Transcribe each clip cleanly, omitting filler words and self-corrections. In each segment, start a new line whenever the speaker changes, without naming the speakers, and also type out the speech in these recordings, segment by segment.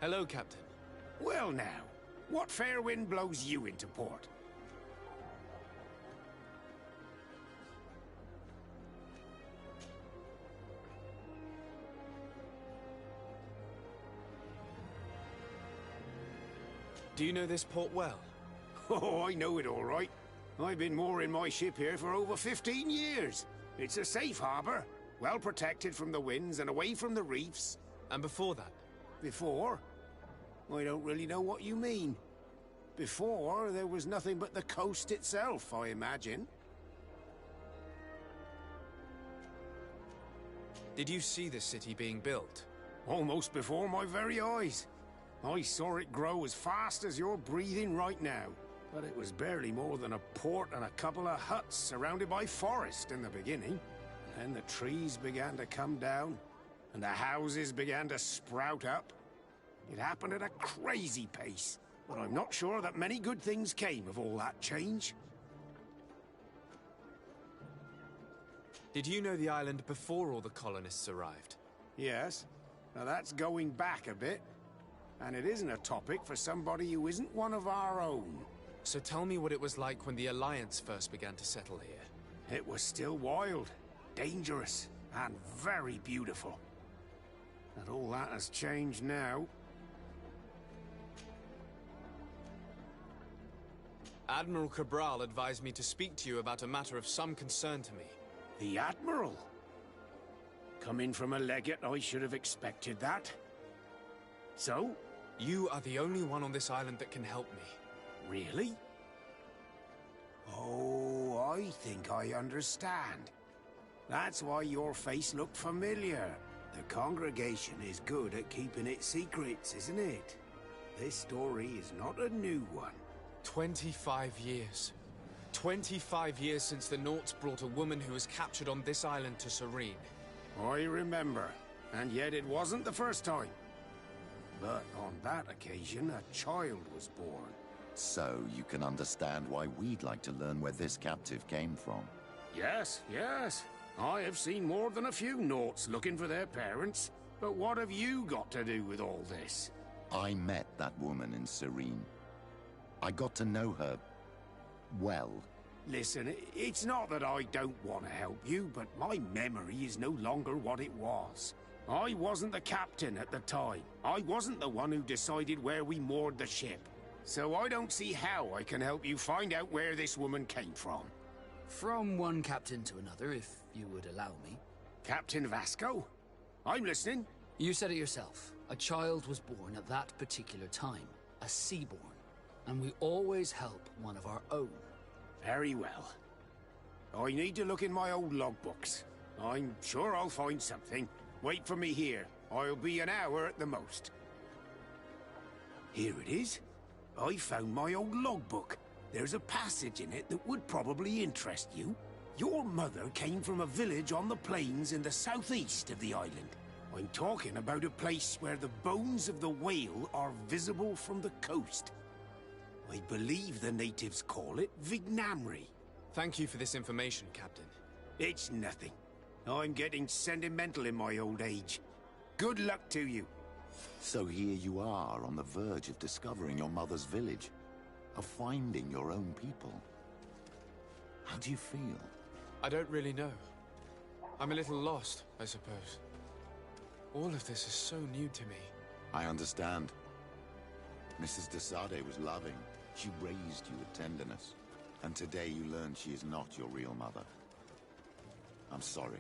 Hello, Captain.
Well now, what fair wind blows you into port?
Do you know this port well?
Oh, I know it all right. I've been mooring my ship here for over 15 years. It's a safe harbor, well protected from the winds and away from the reefs.
And before that?
Before? I don't really know what you mean. Before, there was nothing but the coast itself, I imagine.
Did you see this city being built?
Almost before my very eyes. I saw it grow as fast as you're breathing right now. But it was barely more than a port and a couple of huts surrounded by forest in the beginning. And then the trees began to come down, and the houses began to sprout up. It happened at a crazy pace, but I'm not sure that many good things came of all that change.
Did you know the island before all the colonists arrived?
Yes. Now that's going back a bit. And it isn't a topic for somebody who isn't one of our own.
So tell me what it was like when the Alliance first began to settle here.
It was still wild, dangerous, and very beautiful. And all that has changed now.
Admiral Cabral advised me to speak to you about a matter of some concern to me.
The Admiral? Coming from a legate, I should have expected that. So?
You are the only one on this island that can help me.
Really? Oh, I think I understand. That's why your face looked familiar. The congregation is good at keeping its secrets, isn't it? This story is not a new one.
25 years. 25 years since the Nauts brought a woman who was captured on this island to Serene.
I remember, and yet it wasn't the first time. But on that occasion, a child was born.
So you can understand why we'd like to learn where this captive came from.
Yes, yes. I have seen more than a few Nauts looking for their parents. But what have you got to do with all this?
I met that woman in Serene. I got to know her, well.
Listen, it's not that I don't want to help you, but my memory is no longer what it was. I wasn't the captain at the time. I wasn't the one who decided where we moored the ship. So I don't see how I can help you find out where this woman came from.
From one captain to another, if you would allow me.
Captain Vasco? I'm listening.
You said it yourself. A child was born at that particular time. A seaborn. And we always help one of our own.
Very well. I need to look in my old logbooks. I'm sure I'll find something. Wait for me here. I'll be an hour at the most. Here it is. I found my old logbook. There's a passage in it that would probably interest you. Your mother came from a village on the plains in the southeast of the island. I'm talking about a place where the bones of the whale are visible from the coast. I believe the natives call it Vignamri.
Thank you for this information, Captain.
It's nothing. I'm getting sentimental in my old age. Good luck to you.
So here you are on the verge of discovering your mother's village, of finding your own people. How do you feel?
I don't really know. I'm a little lost, I suppose. All of this is so new to me.
I understand. Mrs. de Sade was loving. She raised you with tenderness. And today you learn she is not your real mother. I'm sorry.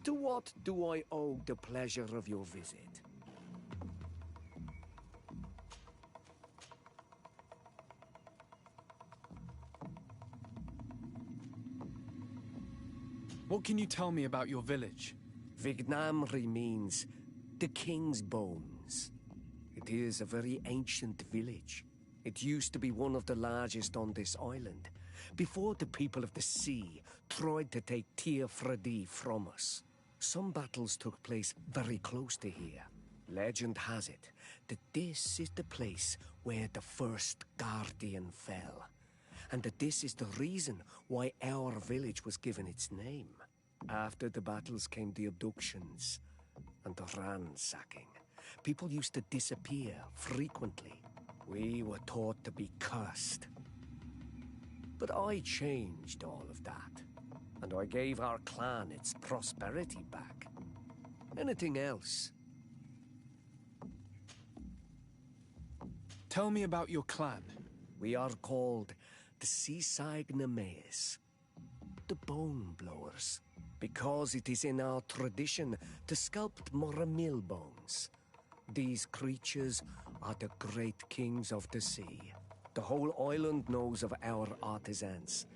To what do I owe the pleasure of your visit?
What can you tell me about your village?
Vignamri means the king's bones. It is a very ancient village. It used to be one of the largest on this island, before the people of the sea tried to take Tir Fredi from us. Some battles took place very close to here. Legend has it that this is the place where the first Guardian fell, and that this is the reason why our village was given its name. After the battles came the abductions and the ransacking. People used to disappear frequently. We were taught to be cursed. But I changed all of that, and I gave our clan its prosperity back. Anything else?
Tell me about your clan.
We are called the Seaside Nemeas, the Bone Blowers, because it is in our tradition to sculpt Moramil bones. These creatures are the great kings of the sea. The whole island knows of our artisans.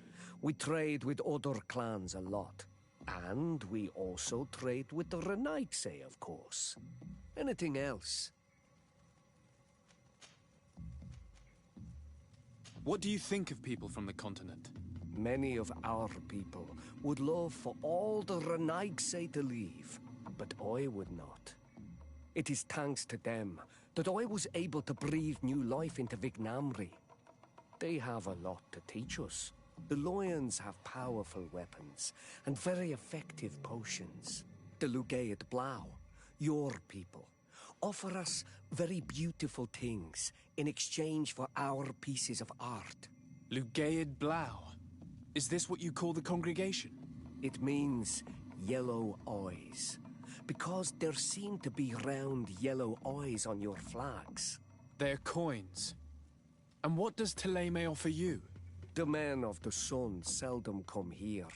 We trade with other clans a lot. And we also trade with the Renaigse, of course. Anything else?
What do you think of people from the continent?
Many of our people would love for all the Renaigse to leave, but I would not. It is thanks to them that I was able to breathe new life into Vignamri. They have a lot to teach us. The Lions have powerful weapons and very effective potions. The Lugaid Blau, your people, offer us very beautiful things in exchange for our pieces of art.
Lugaid Blau. Is this what you call the congregation?
It means yellow eyes, because there seem to be round yellow eyes on your flags.
They're coins. And what does Teleme offer you?
The men of the sun seldom come here,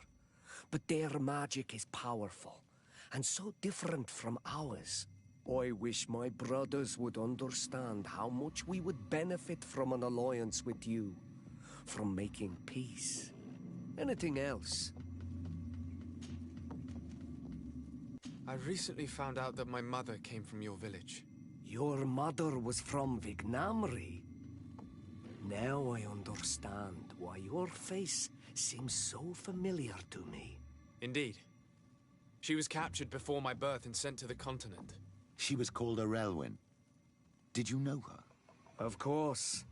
but their magic is powerful, and so different from ours. I wish my brothers would understand how much we would benefit from an alliance with you, from making peace. Anything else?
I recently found out that my mother came from your village.
Your mother was from Vignamri? Now I understand why your face seems so familiar to me.
Indeed. She was captured before my birth and sent to the continent.
She was called Arelwyn. Did you know her?
Of course.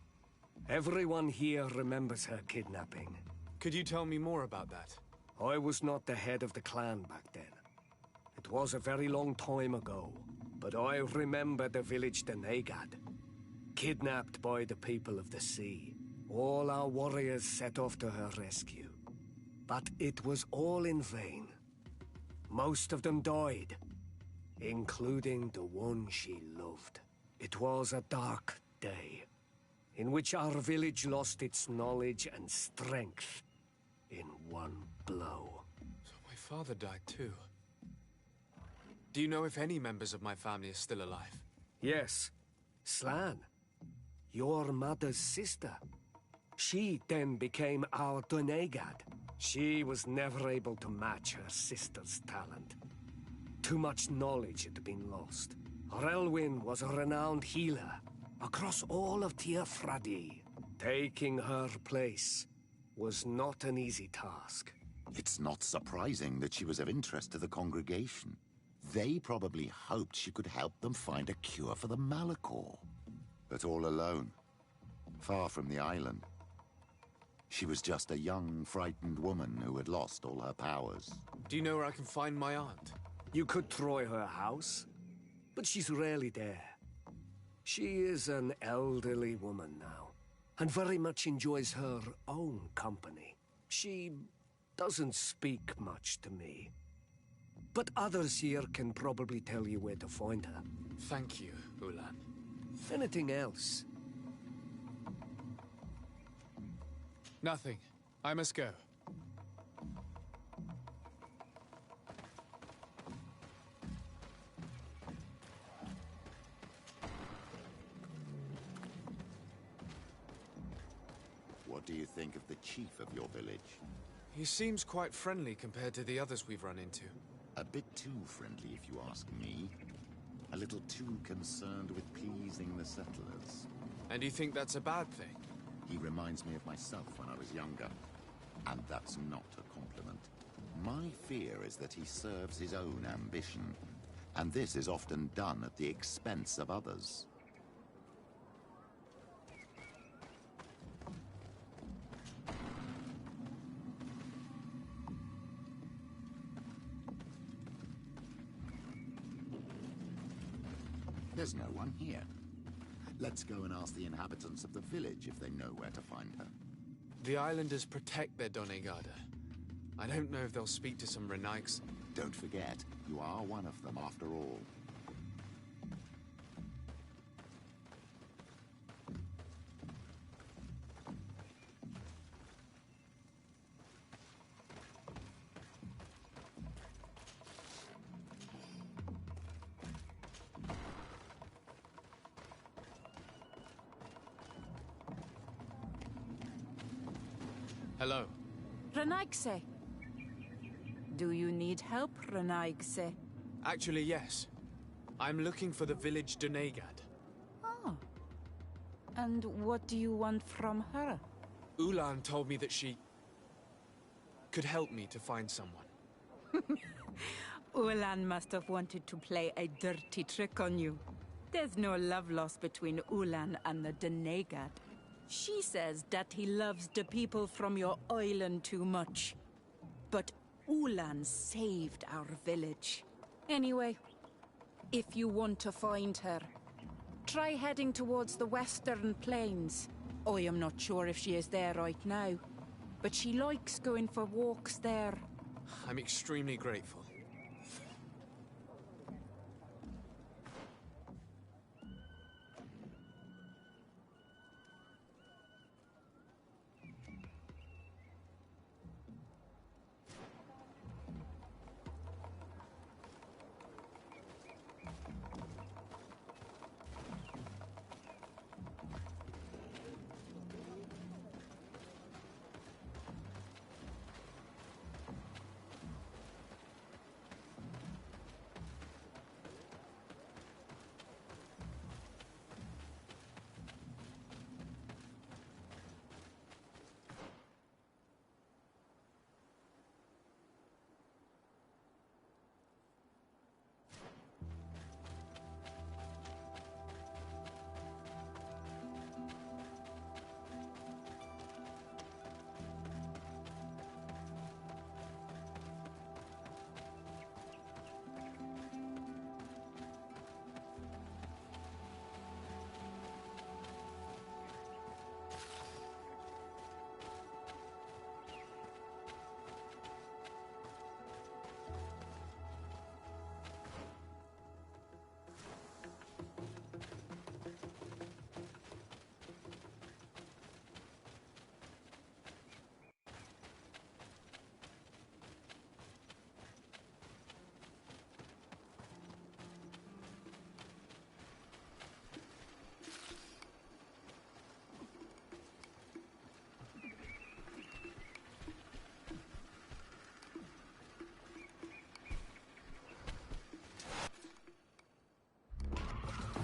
Everyone here remembers her kidnapping.
Could you tell me more about that?
I was not the head of the clan back then. It was a very long time ago, but I remember the village Denegad. Kidnapped by the people of the sea. All our warriors set off to her rescue. But it was all in vain. Most of them died, including the one she loved. It was a dark day, in which our village lost its knowledge and strength in one blow.
So my father died too. Do you know if any members of my family are still alive?
Yes. Slan, your mother's sister. She then became our Donegad. She was never able to match her sister's talent. Too much knowledge had been lost. Relwyn was a renowned healer across all of Tir Fradi. Taking her place was not an easy task.
It's not surprising that she was of interest to the congregation. They probably hoped she could help them find a cure for the Malachor. But all alone, far from the island. She was just a young, frightened woman who had lost all her powers.
Do you know where I can find my aunt?
You could try her house, but she's rarely there. She is an elderly woman now, and very much enjoys her own company. She doesn't speak much to me, but others here can probably tell you where to find her.
Thank you, Ulan.
Anything else?
Nothing. I must go.
think of the chief of your village?
He seems quite friendly compared to the others we've run into.
A bit too friendly, if you ask me. A little too concerned with pleasing the settlers.
And you think that's a bad thing?
He reminds me of myself when I was younger. And that's not a compliment. My fear is that he serves his own ambition. And this is often done at the expense of others. There's no one here. Let's go and ask the inhabitants of the village if they know where to find her.
The islanders protect their Donegada. I don't know if they'll speak to some Renaiks.
Don't forget, you are one of them after all.
Hello.
Renaigse. Do you need help, Renaigse?
Actually, yes. I'm looking for the village Donegad.
Oh. And what do you want from her?
Ulan told me that she could help me to find someone.
Ulan must have wanted to play a dirty trick on you. There's no love lost between Ulan and the Donegad. She says that he loves the people from your island too much. But Ulan saved our village. Anyway, if you want to find her, try heading towards the western plains. I am not sure if she is there right now, but she likes going for walks there.
I'm extremely grateful.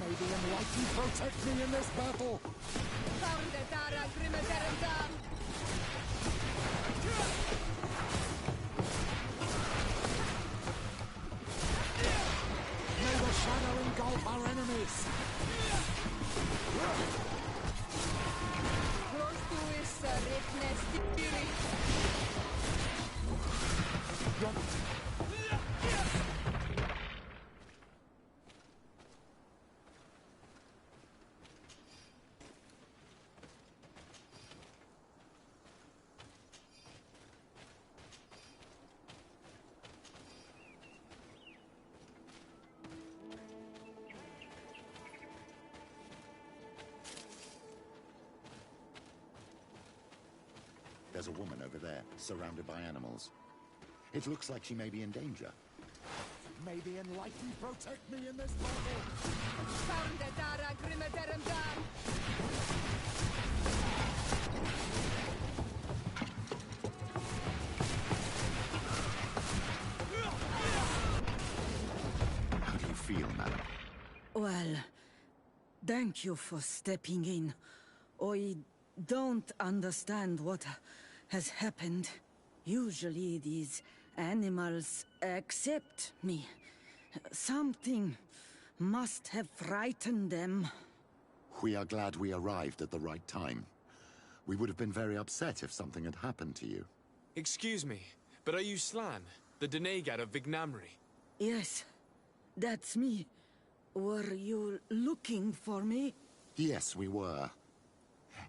May the Enlightened protect me in this battle! May the shadow engulf our enemies!
There's a woman over there, surrounded by animals. It looks like she may be in danger.
May the Enlightened protect me in this battle!
Well, thank you for stepping in. I don't understand what has happened. Usually these animals accept me. Something must have frightened them.
We are glad we arrived at the right time. We would have been very upset if something had happened to you.
Excuse me, but are you Slan, the Denegad of Vignamri?
Yes, that's me. Were you looking for me?
Yes, we were.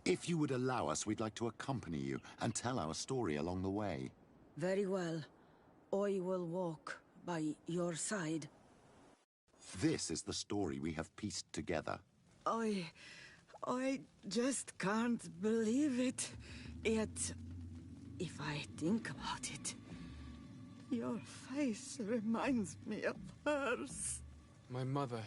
If you would allow us, we'd like to accompany you and tell our story along the way.
Very well. I will walk by your side.
This is the story we have pieced together.
I just can't believe it. Yet, if I think about it, your face reminds me of hers.
My mother,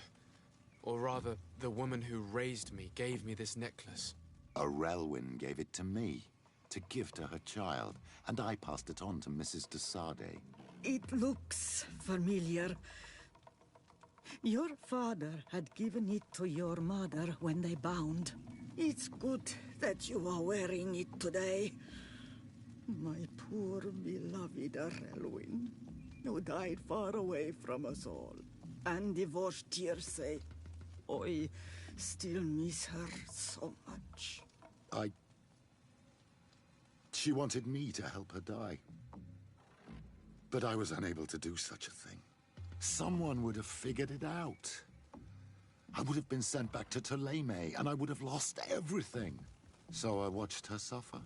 or rather, the woman who raised me, gave me this necklace.
Arelwyn gave it to me, to give to her child, and I passed it on to Mrs. de Sade.
It looks familiar. Your father had given it to your mother when they bound. It's good that you are wearing it today. My poor beloved Arelwyn, who died far away from us all, and divorced Tirce. I still miss her so much.
She wanted me to help her die. But I was unable to do such a thing. Someone would have figured it out. I would have been sent back to Ptolemy, and I would have lost everything. So I watched her suffer.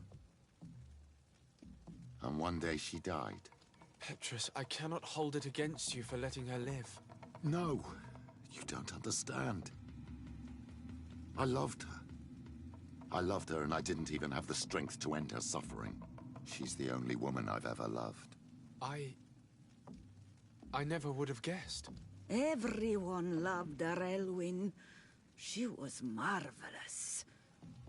And one day she died.
Petrus, I cannot hold it against you for letting her live.
No, you don't understand. I loved her. I loved her, and I didn't even have the strength to end her suffering. She's the only woman I've ever loved.
I never would have guessed.
Everyone loved Arelwyn. She was marvelous.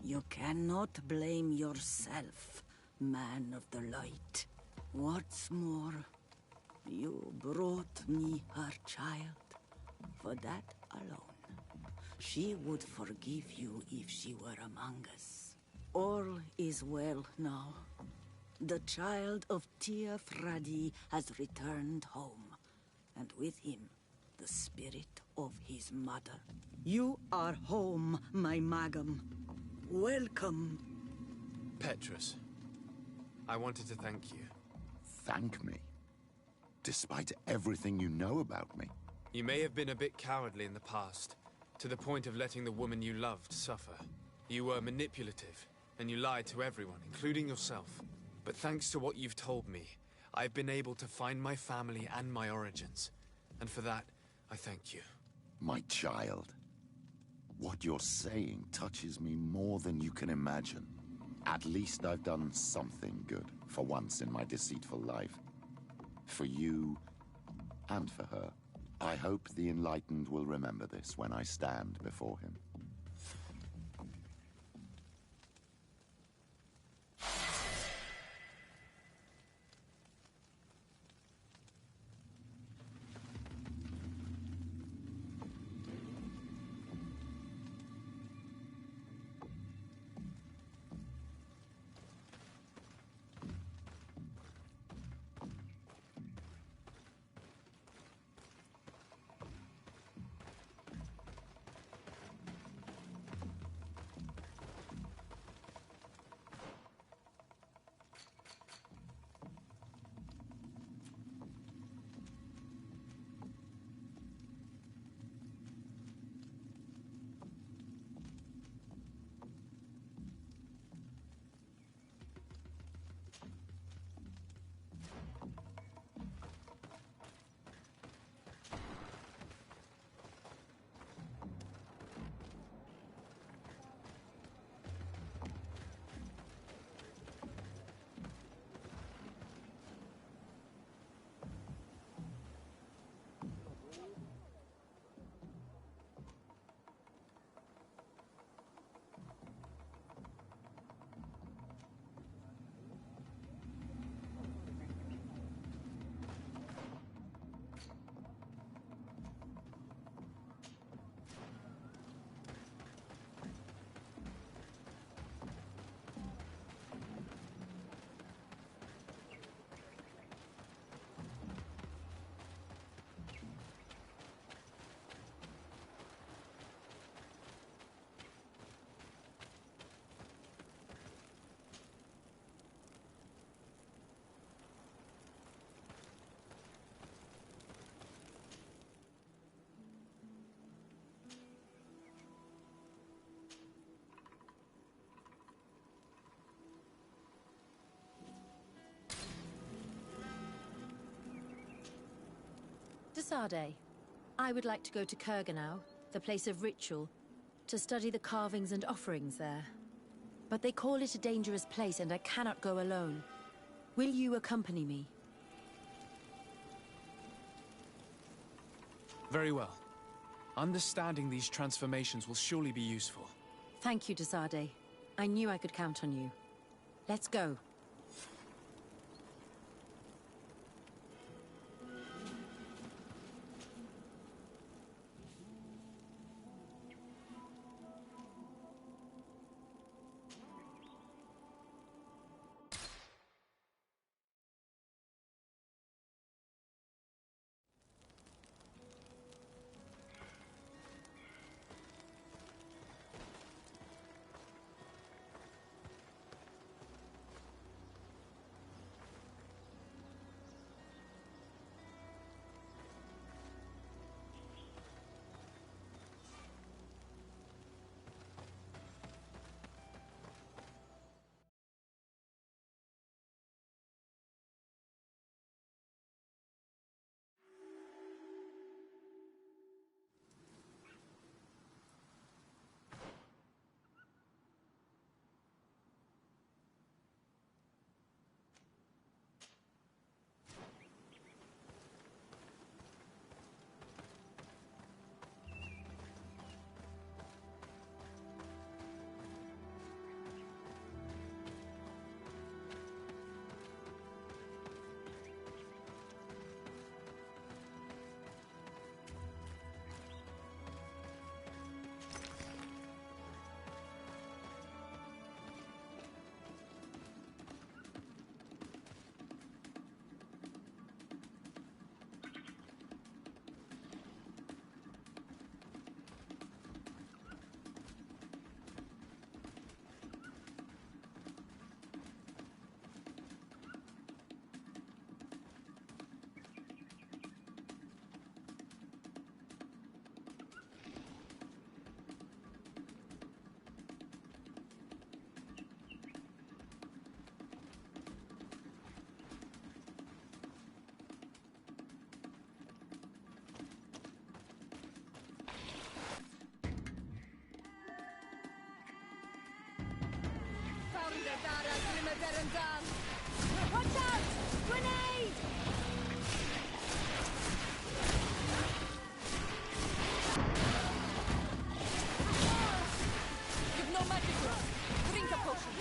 You cannot blame yourself, man of the light. What's more, you brought me her child. For that alone, she would forgive you if she were among us. All is well now. The child of Tia Fradi has returned home, and with him, the spirit of his mother. You are home, my Magum. Welcome.
Petrus, I wanted to thank you.
Thank me? Despite everything you know about me?
You may have been a bit cowardly in the past, to the point of letting the woman you loved suffer. You were manipulative, and you lied to everyone, including yourself. But thanks to what you've told me, I've been able to find my family and my origins. And for that, I thank you.
My child. What you're saying touches me more than you can imagine. At least I've done something good, for once in my deceitful life. For you, and for her. I hope the Enlightened will remember this when I stand before him.
Sade, I would like to go to Kurganau, the place of ritual, to study the carvings and offerings there. But they call it a dangerous place and I cannot go alone. Will you accompany me?
Very well. Understanding these transformations will surely be useful.
Thank you, Sade. I knew I could count on you. Let's go.
Watch out! Grenade! You've no magic left. Drink a potion.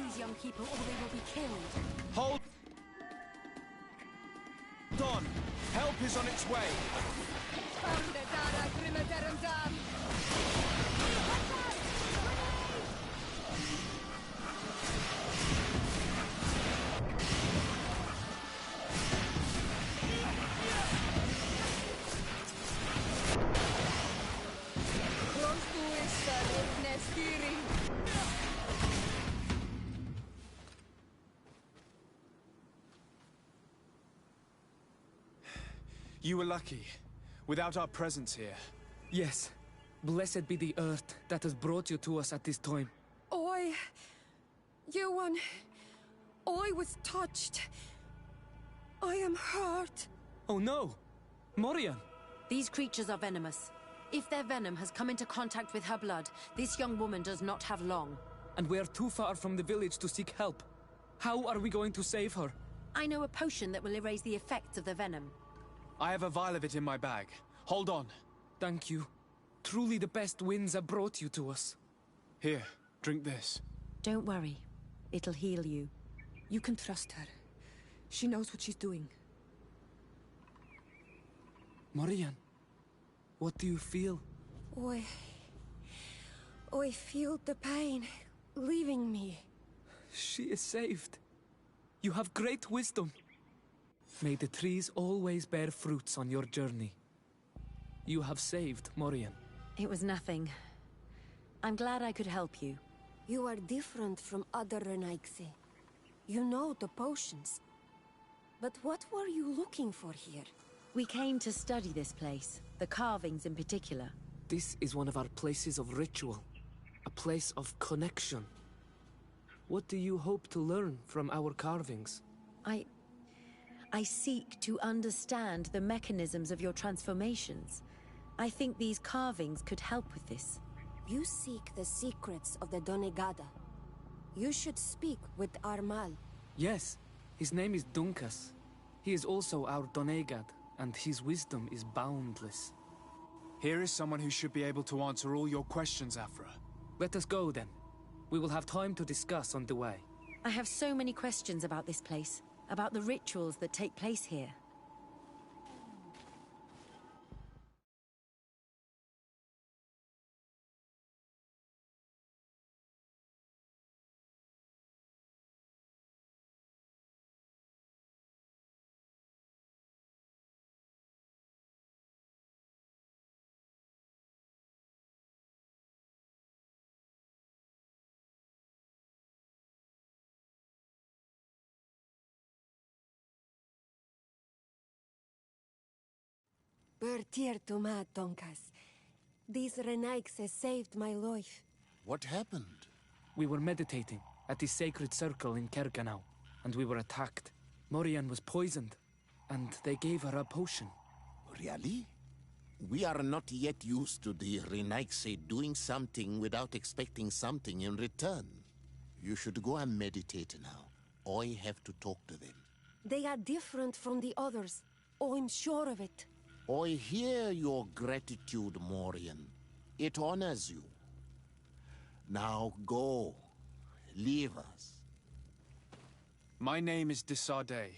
these young people or they will be killed.
Hold on! Help is on its way! You were lucky. Without our presence here.
Yes. Blessed be the earth that has brought you to us at this time.
Ewan, I was touched. I am hurt.
Oh no! Morian!
These creatures are venomous. If their venom has come into contact with her blood, this young woman does not have long.
And we are too far from the village to seek help. How are we going to save her?
I know a potion that will erase the effects of the venom.
I have a vial of it in my bag. Hold on.
Thank you. Truly the best winds have brought you to us.
Here, drink this.
Don't worry. It'll heal you.
You can trust her. She knows what she's doing.
Morian, what do you feel?
I feel the pain leaving me.
She is saved. You have great wisdom. May the trees always bear fruits on your journey. You have saved Morian.
It was nothing. I'm glad I could help you.
You are different from other Renaigse. You know the potions. But what were you looking for here?
We came to study this place, the carvings in particular.
This is one of our places of ritual. A place of connection. What do you hope to learn from our carvings?
I seek to understand the mechanisms of your transformations. I think these carvings could help with this.
You seek the secrets of the Donegada. You should speak with Armal.
Yes, his name is Dunkas. He is also our Donegad, and his wisdom is boundless.
Here is someone who should be able to answer all your questions, Afra.
Let us go, then. We will have time to discuss on the way.
I have so many questions about this place, about the rituals that take place here.
Bertir to ma, Donkas. These Renaigse saved my life.
What happened?
We were meditating at the sacred circle in Kerganau, and we were attacked. Morian was poisoned, and they gave her a potion.
Really? We are not yet used to the Renaigse doing something without expecting something in return. You should go and meditate now. I have to talk to them.
They are different from the others. Oh, I'm sure of it.
I hear your gratitude, Morian. It honors you. Now go. Leave us.
My name is Desardet.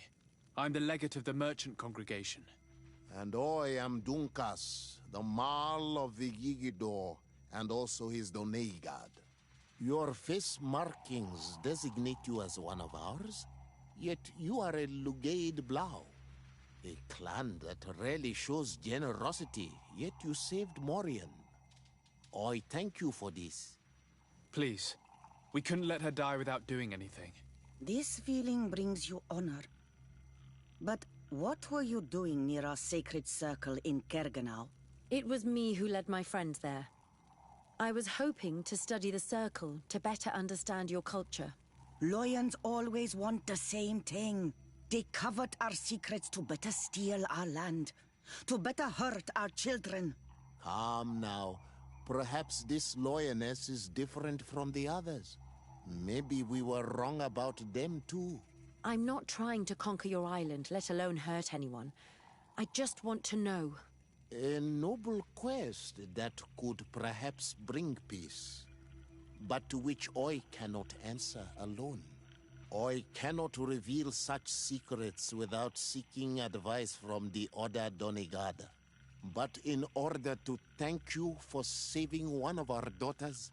I'm the legate of the merchant congregation.
And I am Dunkas, the Marl of the Yigidor, and also his Donegad. Your face markings designate you as one of ours, yet you are a Lugaid Blau. A clan that rarely shows generosity, yet you saved Morian. I thank you for this.
Please, we couldn't let her die without doing anything.
This feeling brings you honor. But what were you doing near our sacred circle in Kerganau?
It was me who led my friends there. I was hoping to study the circle to better understand your culture.
Loyans always want the same thing. They covet our secrets to better steal our land, to better hurt our children.
Calm now. Perhaps this loyalness is different from the others. Maybe we were wrong about them too.
I'm not trying to conquer your island, let alone hurt anyone. I just want to know.
A noble quest that could perhaps bring peace. but to which I cannot answer alone. I cannot reveal such secrets without seeking advice from the Order Donegada. But in order to thank you for saving one of our daughters,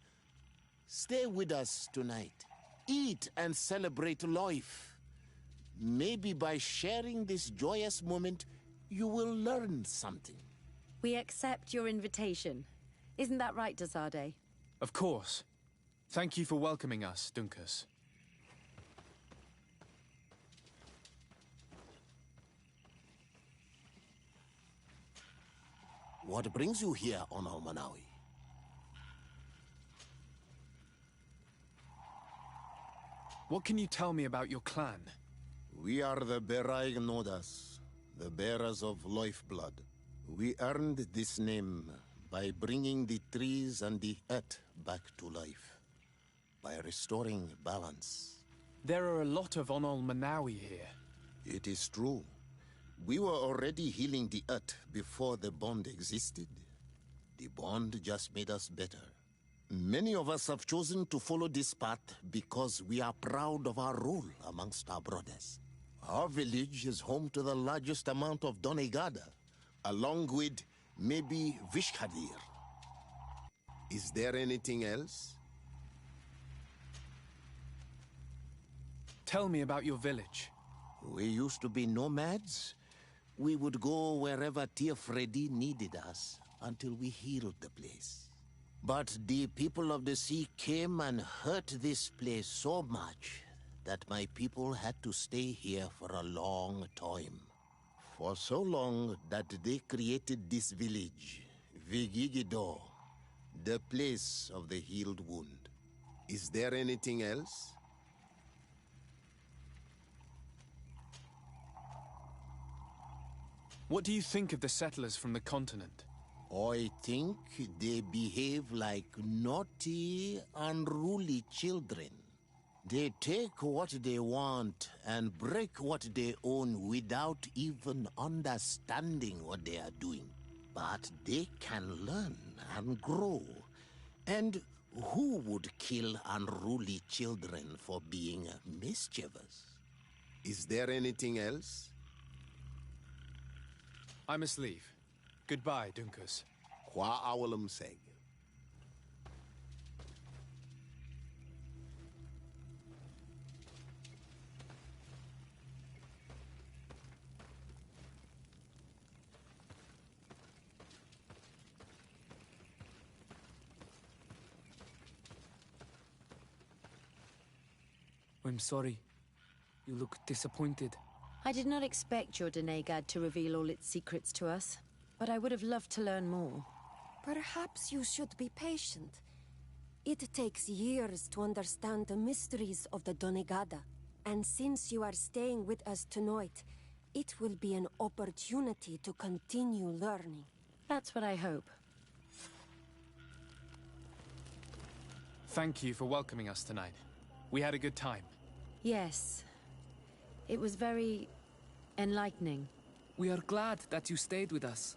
stay with us tonight. Eat and celebrate life. Maybe by sharing this joyous moment, you will learn something.
We accept your invitation. Isn't that right, Desade?
Of course. Thank you for welcoming us, Dunkus.
What brings you here on Almanawi?
What can you tell me about your clan?
We are the Beraig Nodas, the bearers of lifeblood. We earned this name by bringing the trees and the earth back to life, by restoring balance.
There are a lot of Onol Manawi here.
It is true. We were already healing the earth before the bond existed. The bond just made us better. Many of us have chosen to follow this path because we are proud of our role amongst our brothers. Our village is home to the largest amount of Donegada, along with maybe Vishkadir. Is there anything else?
Tell me about your village.
We used to be nomads. We would go wherever Tia Freddy needed us until we healed the place. But the people of the sea came and hurt this place so much that my people had to stay here for a long time. For so long that they created this village, Vigigido, the place of the healed wound. Is there anything else?
What do you think of the settlers from the continent?
I think they behave like naughty, unruly children. They take what they want and break what they own without even understanding what they are doing. But they can learn and grow. And who would kill unruly children for being mischievous? Is there anything else?
I must leave. Goodbye, Dunkus.
Qua awalum seg.
I'm sorry. You look disappointed.
I did not expect your Denegad to reveal all its secrets to us, but I would have loved to learn more.
Perhaps you should be patient. It takes years to understand the mysteries of the Donegada. And since you are staying with us tonight, it will be an opportunity to continue learning.
That's what I hope.
Thank you for welcoming us tonight. We had a good time.
Yes. It was very enlightening.
We are glad that you stayed with us.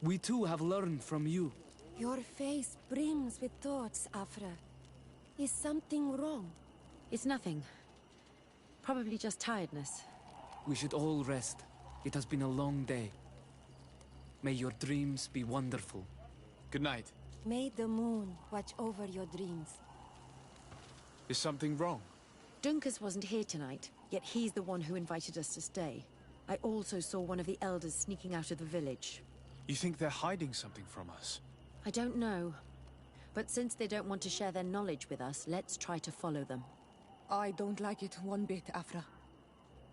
We too have learned from you.
Your face brims with thoughts, Afra. Is something wrong?
It's nothing. Probably just tiredness.
We should all rest. It has been a long day. May your dreams be wonderful.
Good night.
May the moon watch over your dreams.
Is something wrong?
Dunkus wasn't here tonight, yet he's the one who invited us to stay. I also saw one of the elders sneaking out of the village.
You think they're hiding something from us?
I don't know. But since they don't want to share their knowledge with us, let's try to follow them.
I don't like it one bit, Afra.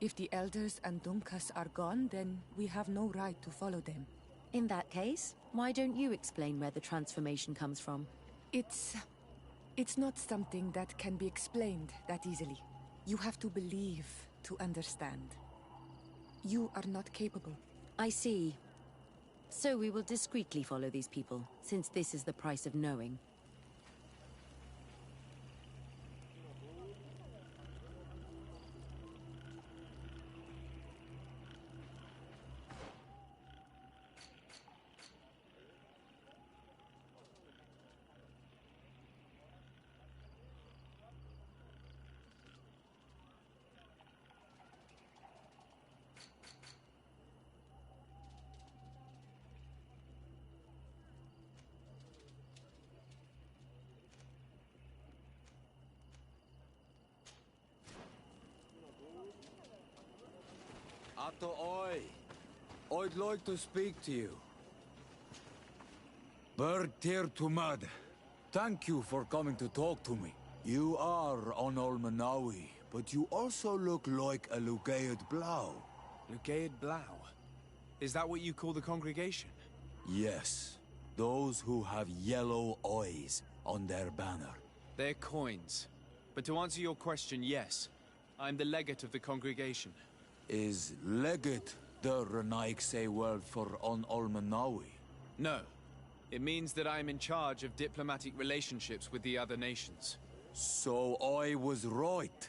If the elders and Dunkas are gone, then we have no right to follow them.
In that case, why don't you explain where the transformation comes from?
It's not something that can be explained that easily. You have to believe to understand. You are not capable.
I see. So we will discreetly follow these people, since this is the price of knowing.
Ato oi. I'd like to speak to you. Bird Tear to Mud. Thank you for coming to talk to me. You are on Olmanawi, but you also look like a Lugaid Blau.
Lugaid Blau? Is that what you call the congregation?
Yes. Those who have yellow eyes on their banner.
They're coins. But to answer your question, yes. I'm the legate of the congregation.
Is legate the Renaigse word for on Olmanawi?
No. It means that I am in charge of diplomatic relationships with the other nations.
So I was right.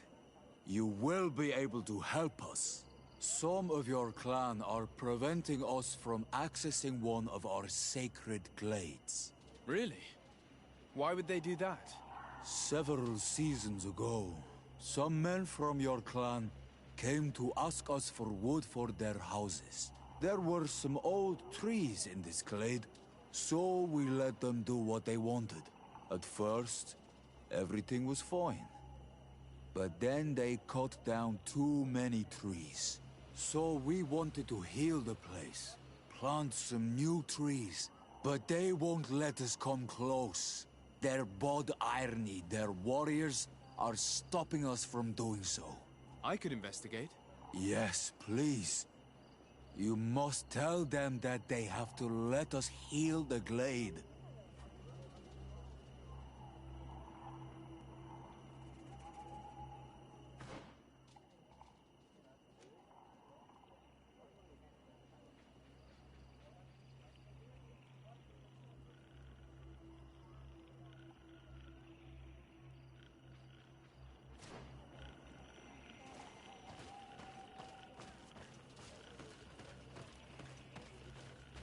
You will be able to help us. Some of your clan are preventing us from accessing one of our sacred glades.
Really? Why would they do that?
Several seasons ago, some men from your clan came to ask us for wood for their houses. There were some old trees in this glade, so we let them do what they wanted. At first, everything was fine. But then they cut down too many trees. So we wanted to heal the place, plant some new trees. But they won't let us come close. Their bod irony, their warriors, are stopping us from doing so.
I could investigate.
Yes, please. You must tell them that they have to let us heal the glade.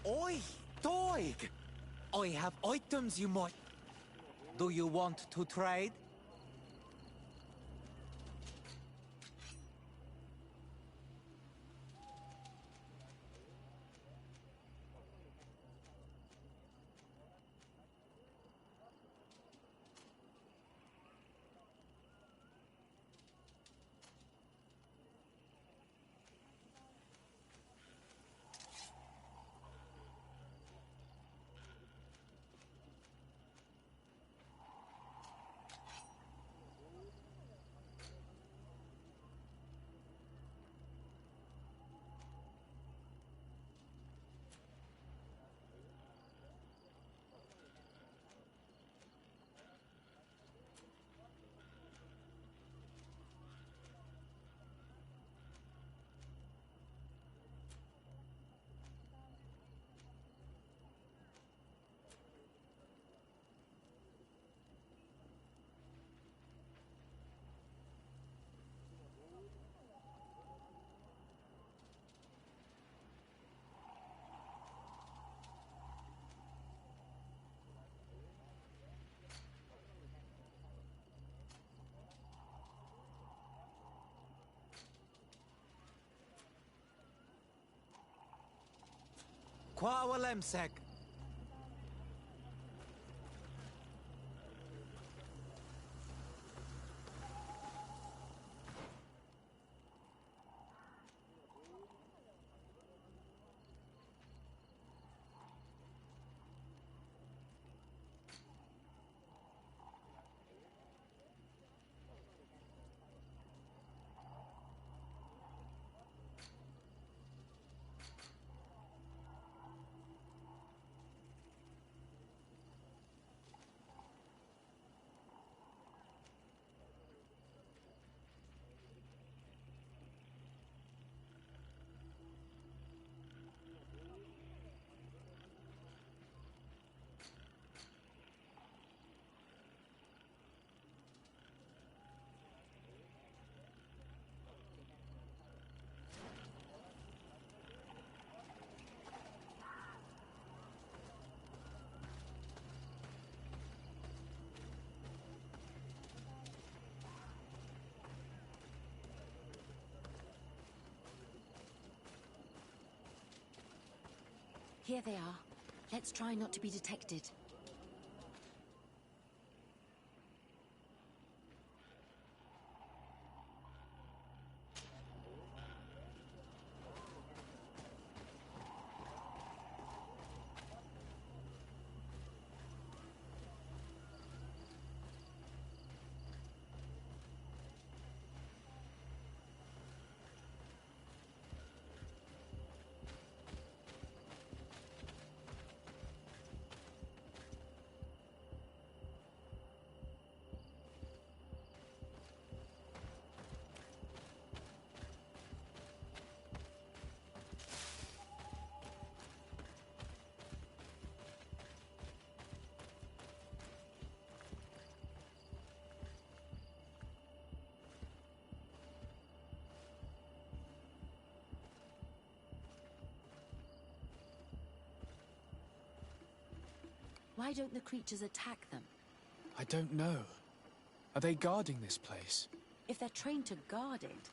Oi, Doig! I have items you might... Do you want to trade? Qua walemsek.
Here they are. Let's try not to be detected. Why don't the creatures attack them?
I don't know. Are they guarding this place?
If they're trained to guard it,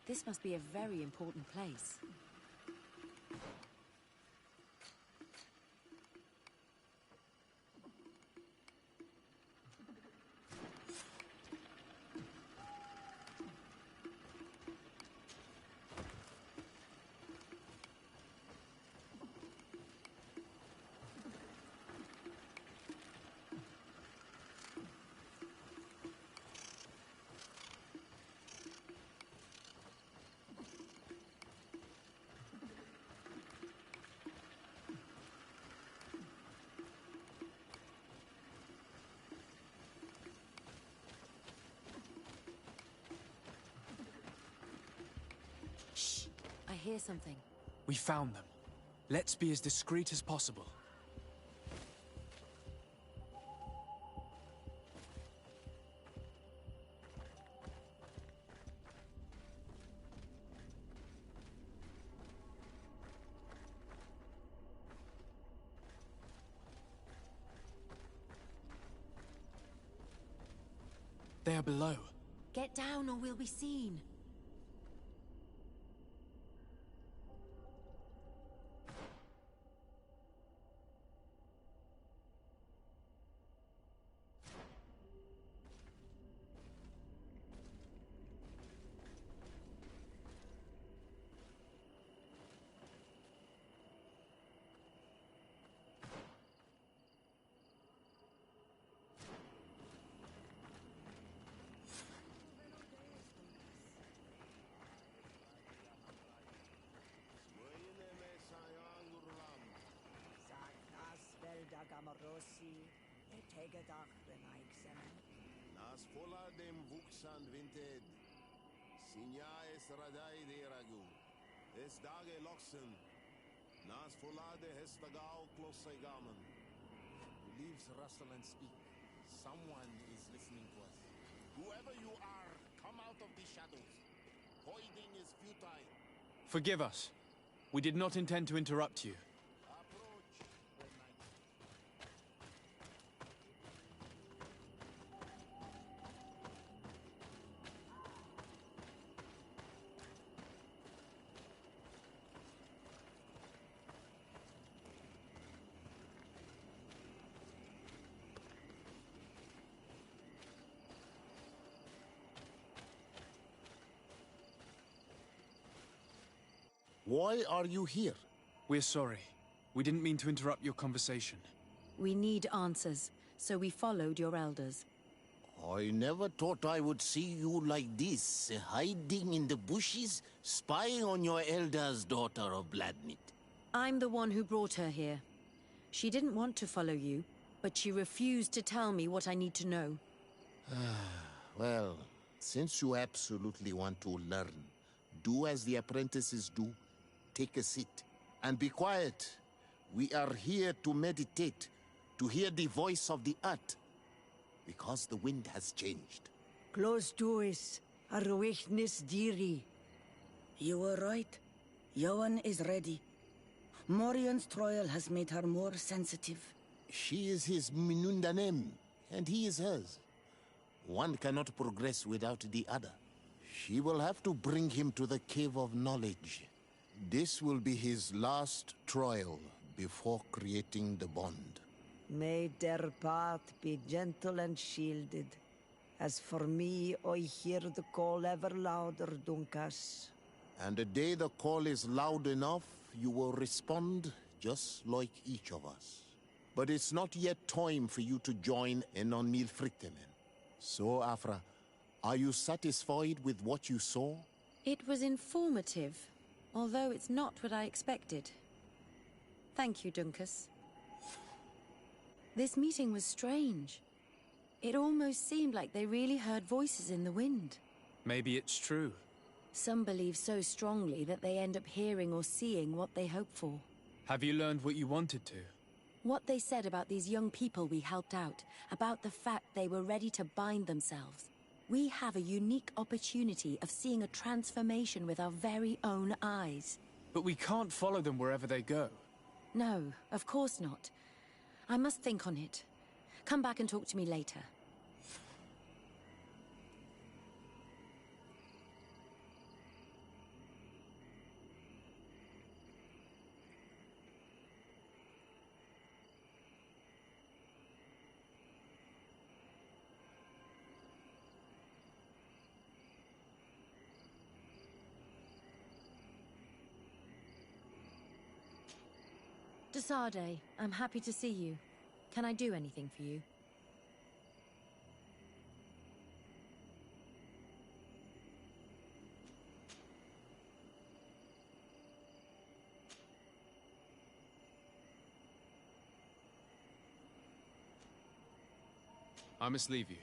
this must be a very important place. Shh! I hear something.
We found them. Let's be as discreet as possible. They are below.
Get down or we'll be seen.
Nas fola dem vuxan vinted. Signa es radai de ragu. Es dage loxen. Nas fola de hestagao closegamen. The leaves rustle and speak. Someone is listening to us. Whoever you are, come out of the shadows. Hiding is futile.
Forgive us. We did not intend to interrupt you.
Why are you here?
We're sorry. We didn't mean to interrupt your conversation.
We need answers, so we followed your elders.
I never thought I would see you like this, hiding in the bushes, spying on your elders, daughter of Bladnit.
I'm the one who brought her here. She didn't want to follow you, but she refused to tell me what I need to know.
Well, since you absolutely want to learn, do as the apprentices do. Take a seat and be quiet. We are here to meditate, to hear the voice of the earth, because the wind has changed.
Close doors, arwechnis diri. You were right. Johan is ready. Morian's trial has made her more sensitive.
She is his Minundanem, and he is hers. One cannot progress without the other. She will have to bring him to the Cave of Knowledge. This will be his last trial before creating the bond.
May their path be gentle and shielded. As for me, I hear the call ever louder, Dunkas.
And the day the call is loud enough, you will respond just like each of us. But it's not yet time for you to join in on Milfrictemen. So, Afra, are you satisfied with what you saw?
It was informative, although it's not what I expected. Thank you, Dunkas. This meeting was strange. It almost seemed like they really heard voices in the wind.
Maybe it's true.
Some believe so strongly that they end up hearing or seeing what they hope for.
Have you learned what you wanted to?
What they said about these young people we helped out, about the fact they were ready to bind themselves. We have a unique opportunity of seeing a transformation with our very own eyes.
But we can't follow them wherever they go.
No, of course not. I must think on it. Come back and talk to me later. Desade, I'm happy to see you. Can I do anything for you?
I must leave you.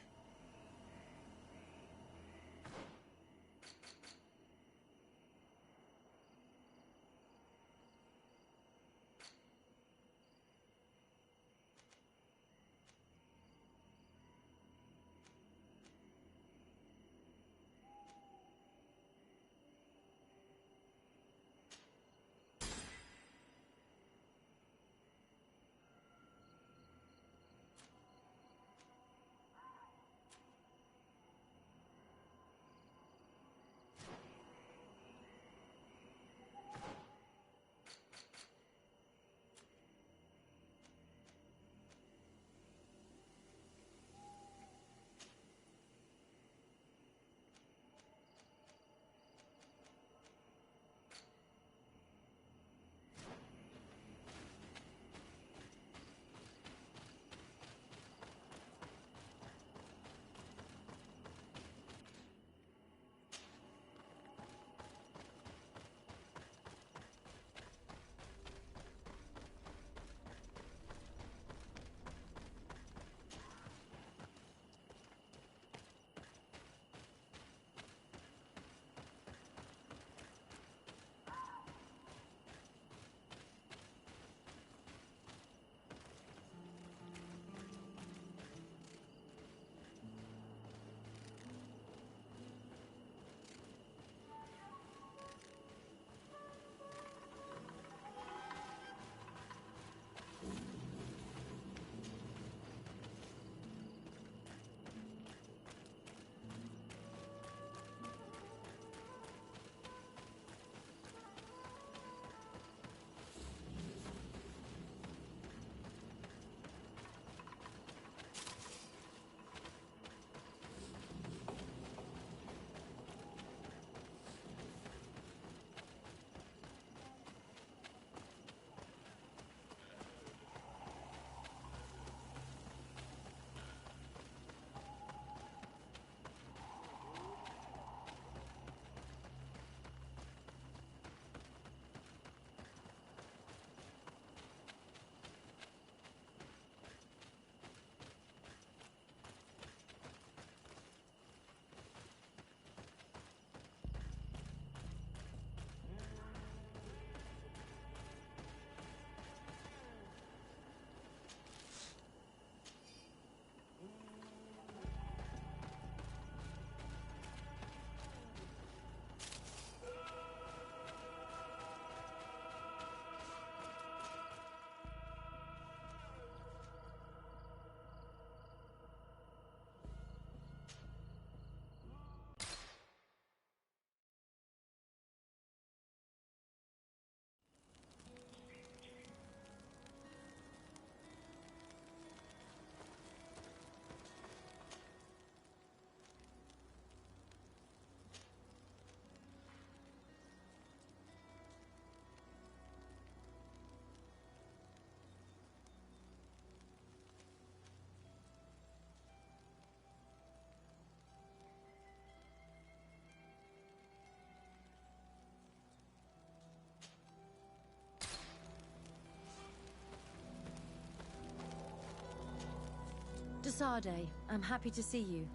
Desade, I'm happy to see you.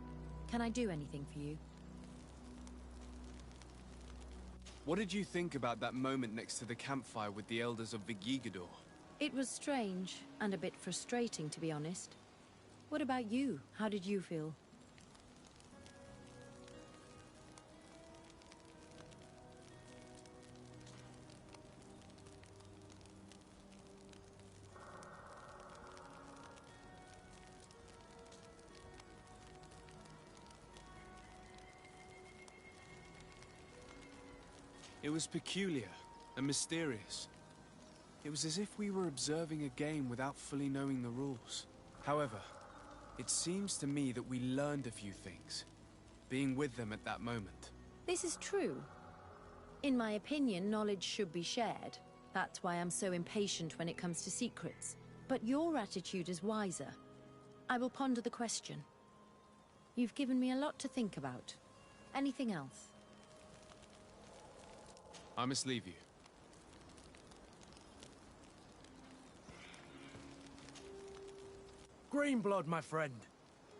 Can I do anything for you?
What did you think about that moment next to the campfire with the elders of Vigigador?
It was strange, and a bit frustrating, to be honest. What about you? How did you feel?
It was peculiar and mysterious. It was as if we were observing a game without fully knowing the rules. However, it seems to me that we learned a few things, being with them at that moment.
This is true. In my opinion, knowledge should be shared. That's why I'm so impatient when it comes to secrets. But your attitude is wiser. I will ponder the question. You've given me a lot to think about. Anything else?
I must leave you.
Greenblood, my friend.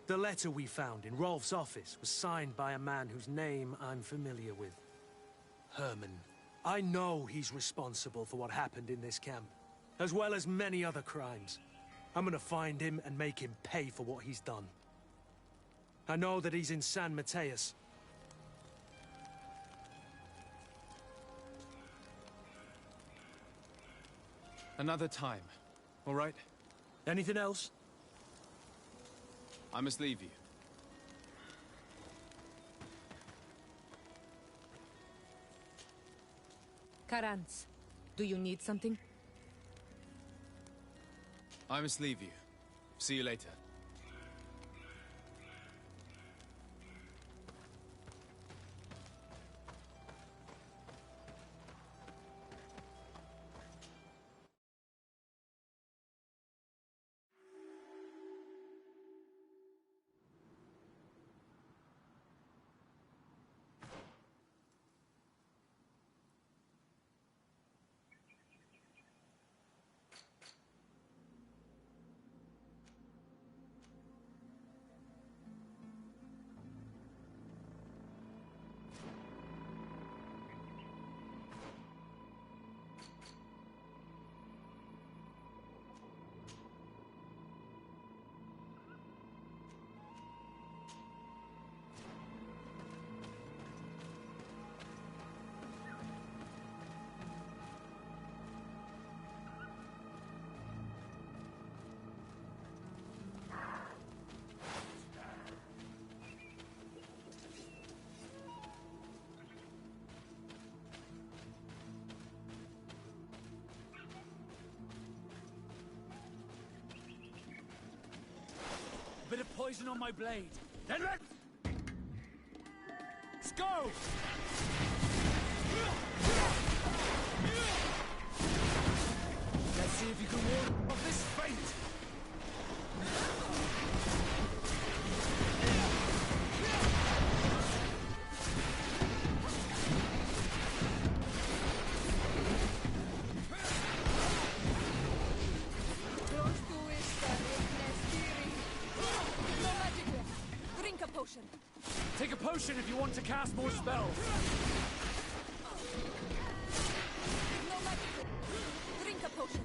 The letter we found in Rolf's office was signed by a man whose name I'm familiar with. Herman. I know he's responsible for what happened in this camp, as well as many other crimes. I'm gonna find him and make him pay for what he's done. I know that he's in San Mateus.
Another time, all right?
Anything else?
I must leave you.
Karantz, do you need something?
I must leave you. See you later.
Bit of poison on my blade. Then let's go! Let's see if you can ward off this fate! Take a potion if you want to cast more spells.
Drink a potion.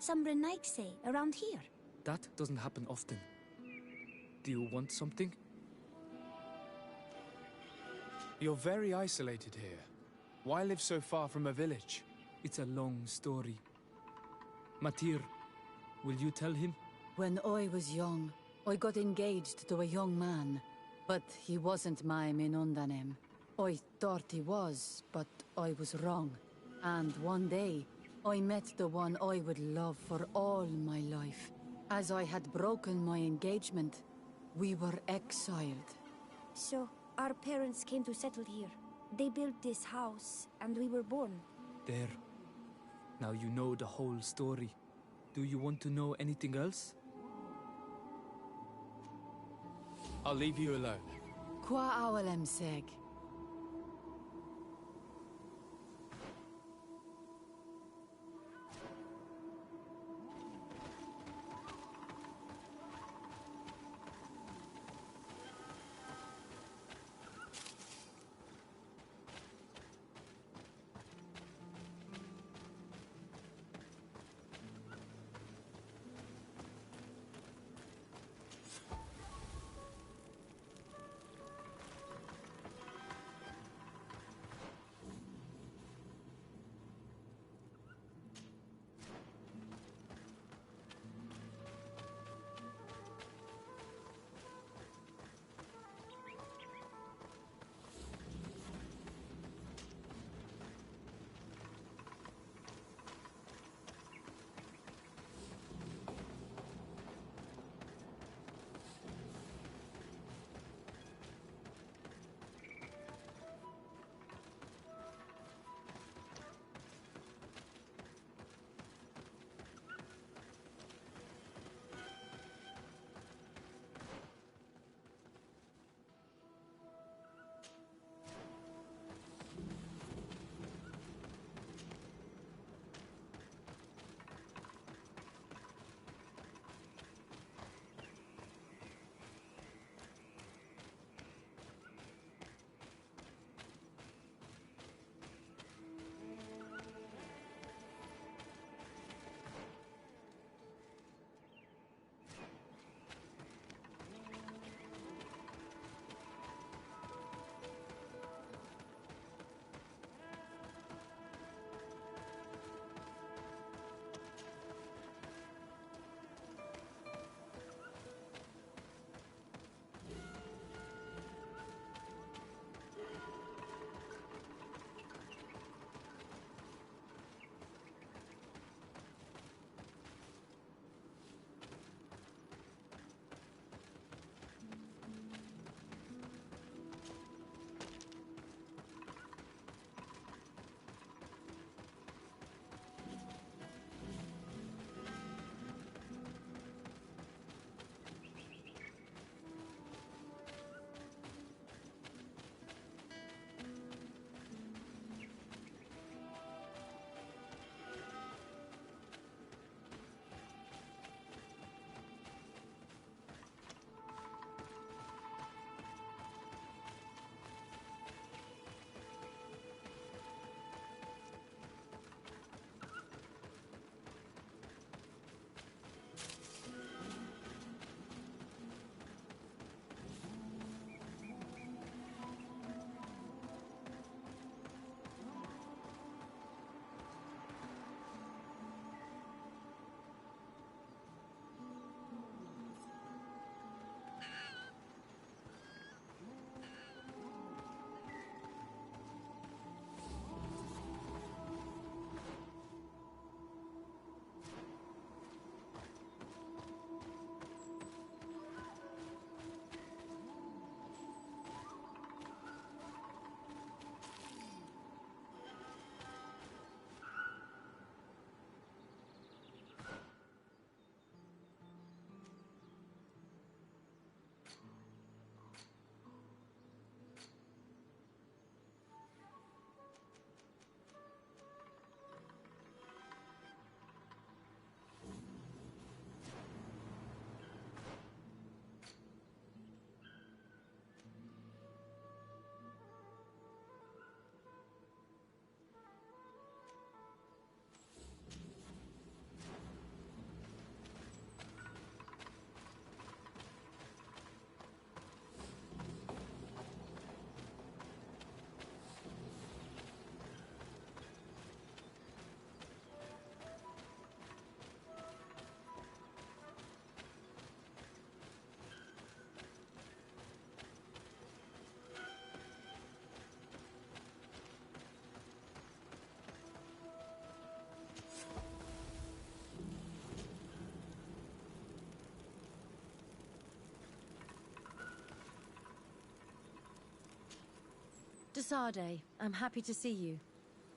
Some Renaigse around here.
That doesn't happen often. Do you want something?
You're very isolated here. Why live so far from a village?
It's a long story. Matir, will you tell him?
When I was young,
I got engaged to a young man, but he wasn't my Minundanem. I thought he was, but I was wrong. And one day, I met the one I would love for all my life. As I had broken my engagement, we were exiled.
So, our parents came to settle here. They built this house, and we were born.
There. Now you know the whole story. Do you want to know anything else?
I'll leave you alone.
Qua awalem seg. Desade, I'm happy to see you.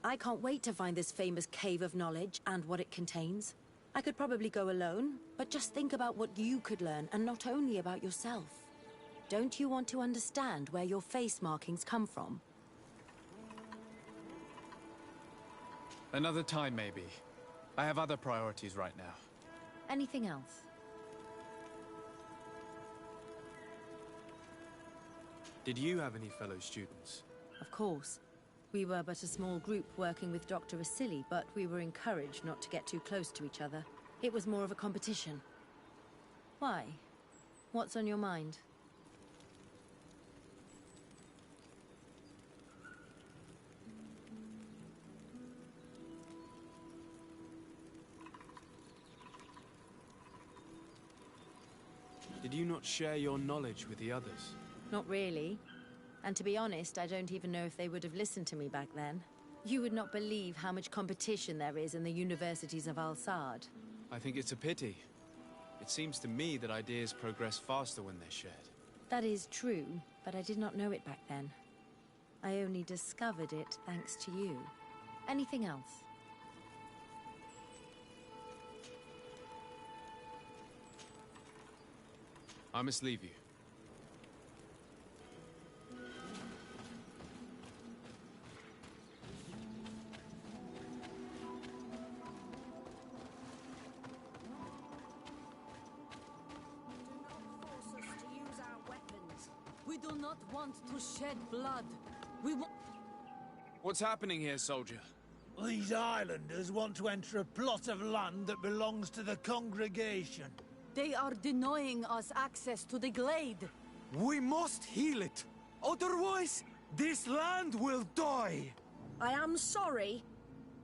I can't wait to find this famous cave of knowledge and what it contains. I could probably go alone, but just think about what you could learn, and not only about yourself. Don't you want to understand where your face markings come from?
Another time, maybe. I have other priorities right now.
Anything else?
Did you have any fellow students?
Of course. We were but a small group working with Dr. Vasily, but we were encouraged not to get too close to each other. It was more of a competition. Why? What's on your mind?
Did you not share your knowledge with the others?
Not really. And to be honest, I don't even know if they would have listened to me back then. You would not believe how much competition there is in the universities of Al-Sad.
I think it's a pity. It seems to me that ideas progress faster when they're shared.
That is true, but I did not know it back then. I only discovered it thanks to you. Anything else?
I must leave you.
We do not want to shed blood. We want...
What's happening here, soldier?
These islanders want to enter a plot of land that belongs to the congregation.
They are denying us access to the glade.
We must heal it. Otherwise, this land will die.
I am sorry,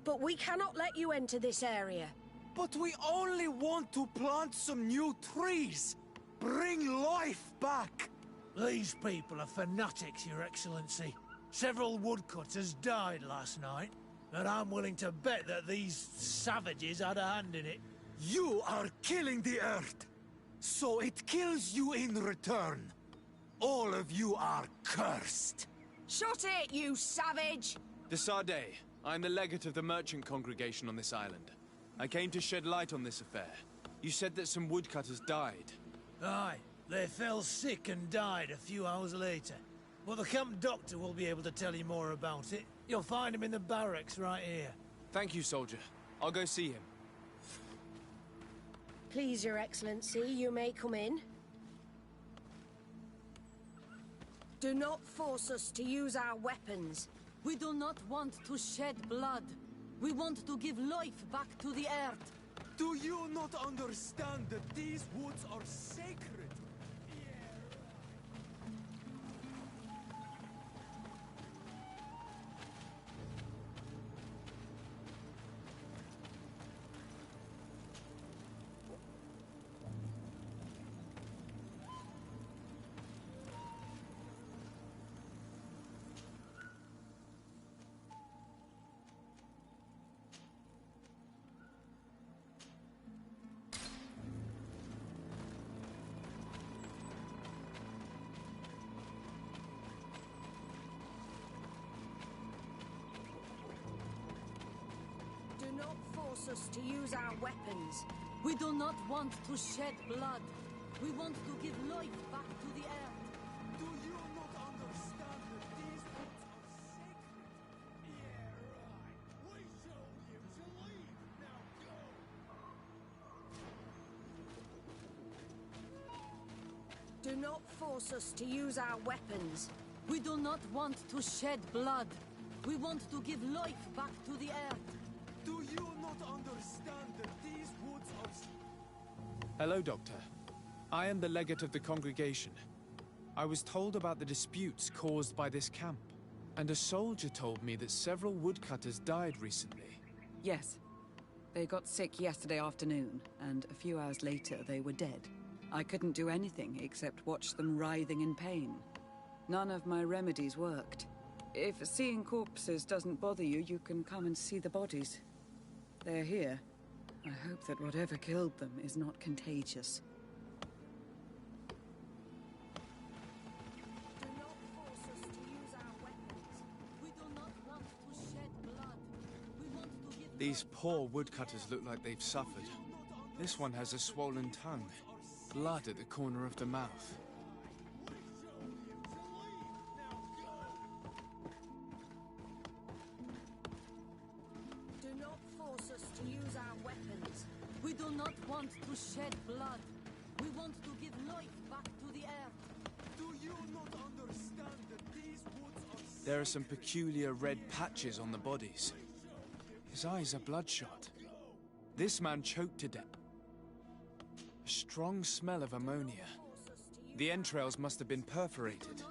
but we cannot let you enter this area.
But we only want to plant some new trees. Bring life back. These people are fanatics, Your Excellency. Several woodcutters died last night, and I'm willing to bet that these savages had a hand in it. You are killing the earth, so it kills you in return. All of you are cursed.
Shut it, you savage!
Desade, I am the legate of the merchant congregation on this island. I came to shed light on this affair. You said that some woodcutters died.
Aye, they fell sick and died a few hours later. Well, the camp doctor will be able to tell you more about it. You'll find him in the barracks right here.
Thank you, soldier. I'll go see him.
Please, Your Excellency, you may come in. Do not force us to use our weapons.
We do not want to shed blood. We want to give life back to the earth.
Do you not understand that these woods are sacred?
Do not force us to use our weapons.
We do not want to shed blood. We want to give life back to the earth.
Do you not understand that these woods are sacred? Yeah, right. We told you to leave. Now go.
Do not force us to use our weapons.
We do not want to shed blood. We want to give life back to the earth.
Do you not understand that these woods are...
Hello, Doctor. I am the legate of the congregation. I was told about the disputes caused by this camp, and a soldier told me that several woodcutters died recently.
Yes. They got sick yesterday afternoon, and a few hours later they were dead. I couldn't do anything except watch them writhing in pain. None of my remedies worked. If seeing corpses doesn't bother you, you can come and see the bodies. They're here. I hope that whatever killed them is not contagious.
Do not force us to use our weapons.
These poor woodcutters look like they've suffered. This one has a swollen tongue. Blood at the corner of the mouth.
Do not force us to use our weapons. We do not want to shed blood. We want to give life back to the earth.
Do you not understand that these woods are...
There are some peculiar red patches on the bodies. His eyes are bloodshot. This man choked to death. A strong smell of ammonia. The entrails must have been perforated.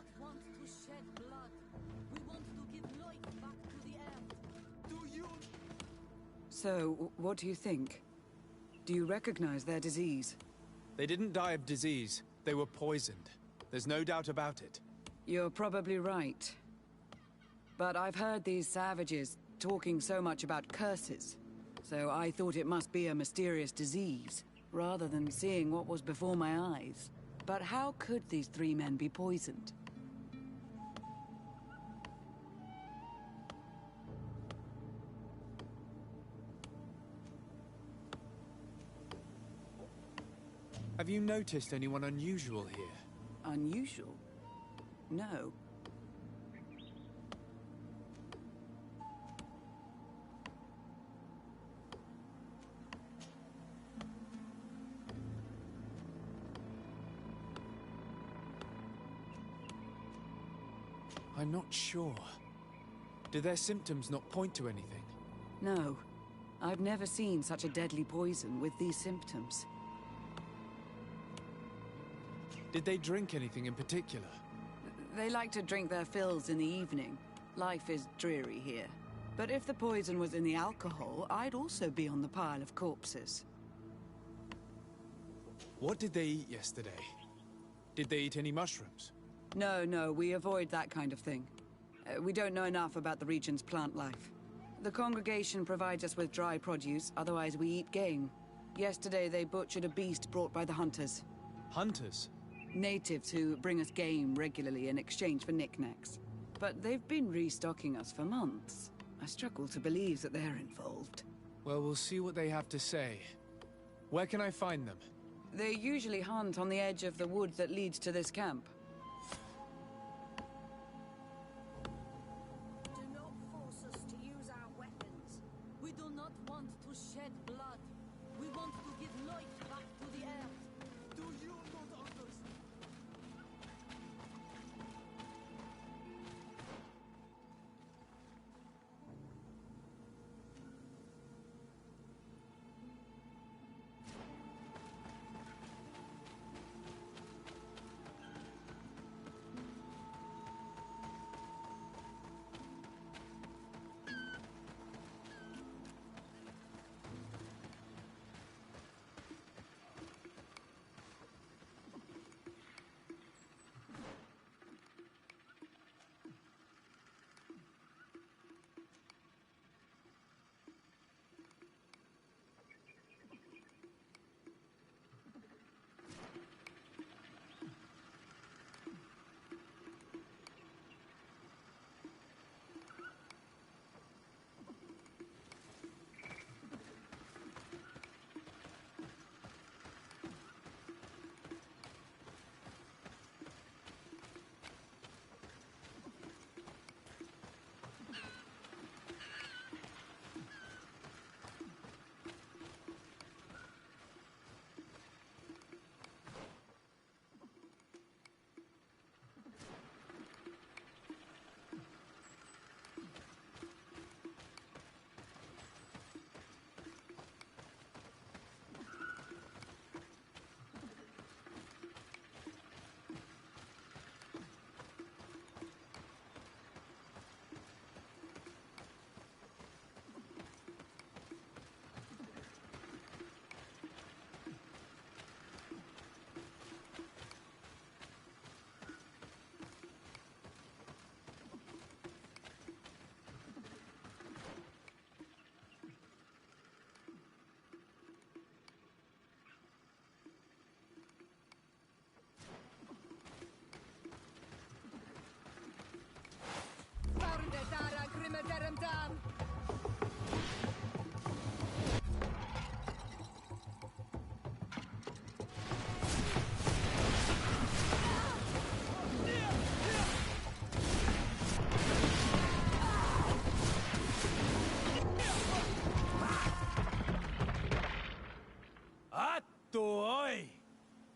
So, what do you think? Do you recognize their disease?
They didn't die of disease. They were poisoned. There's no doubt about it.
You're probably right. But I've heard these savages talking so much about curses, so I thought it must be a mysterious disease, rather than seeing what was before my eyes. But how could these three men be poisoned?
Have you noticed anyone unusual here?
Unusual? No.
I'm not sure. Do their symptoms not point to anything?
No. I've never seen such a deadly poison with these symptoms.
Did they drink anything in particular?
They like to drink their fills in the evening. Life is dreary here. But if the poison was in the alcohol, I'd also be on the pile of corpses.
What did they eat yesterday? Did they eat any mushrooms?
No, we avoid that kind of thing. We don't know enough about the region's plant life. The congregation provides us with dry produce, otherwise we eat game. Yesterday they butchered a beast brought by the hunters.
Hunters?
Natives who bring us game regularly in exchange for knickknacks. But they've been restocking us for months. I struggle to believe that they're involved.
Well, we'll see what they have to say. Where can I find them?
They usually hunt on the edge of the wood that leads to this camp.
Do not force us to use our weapons. We do not want to shed blood. We want to give life back to the earth.
Do you not understand?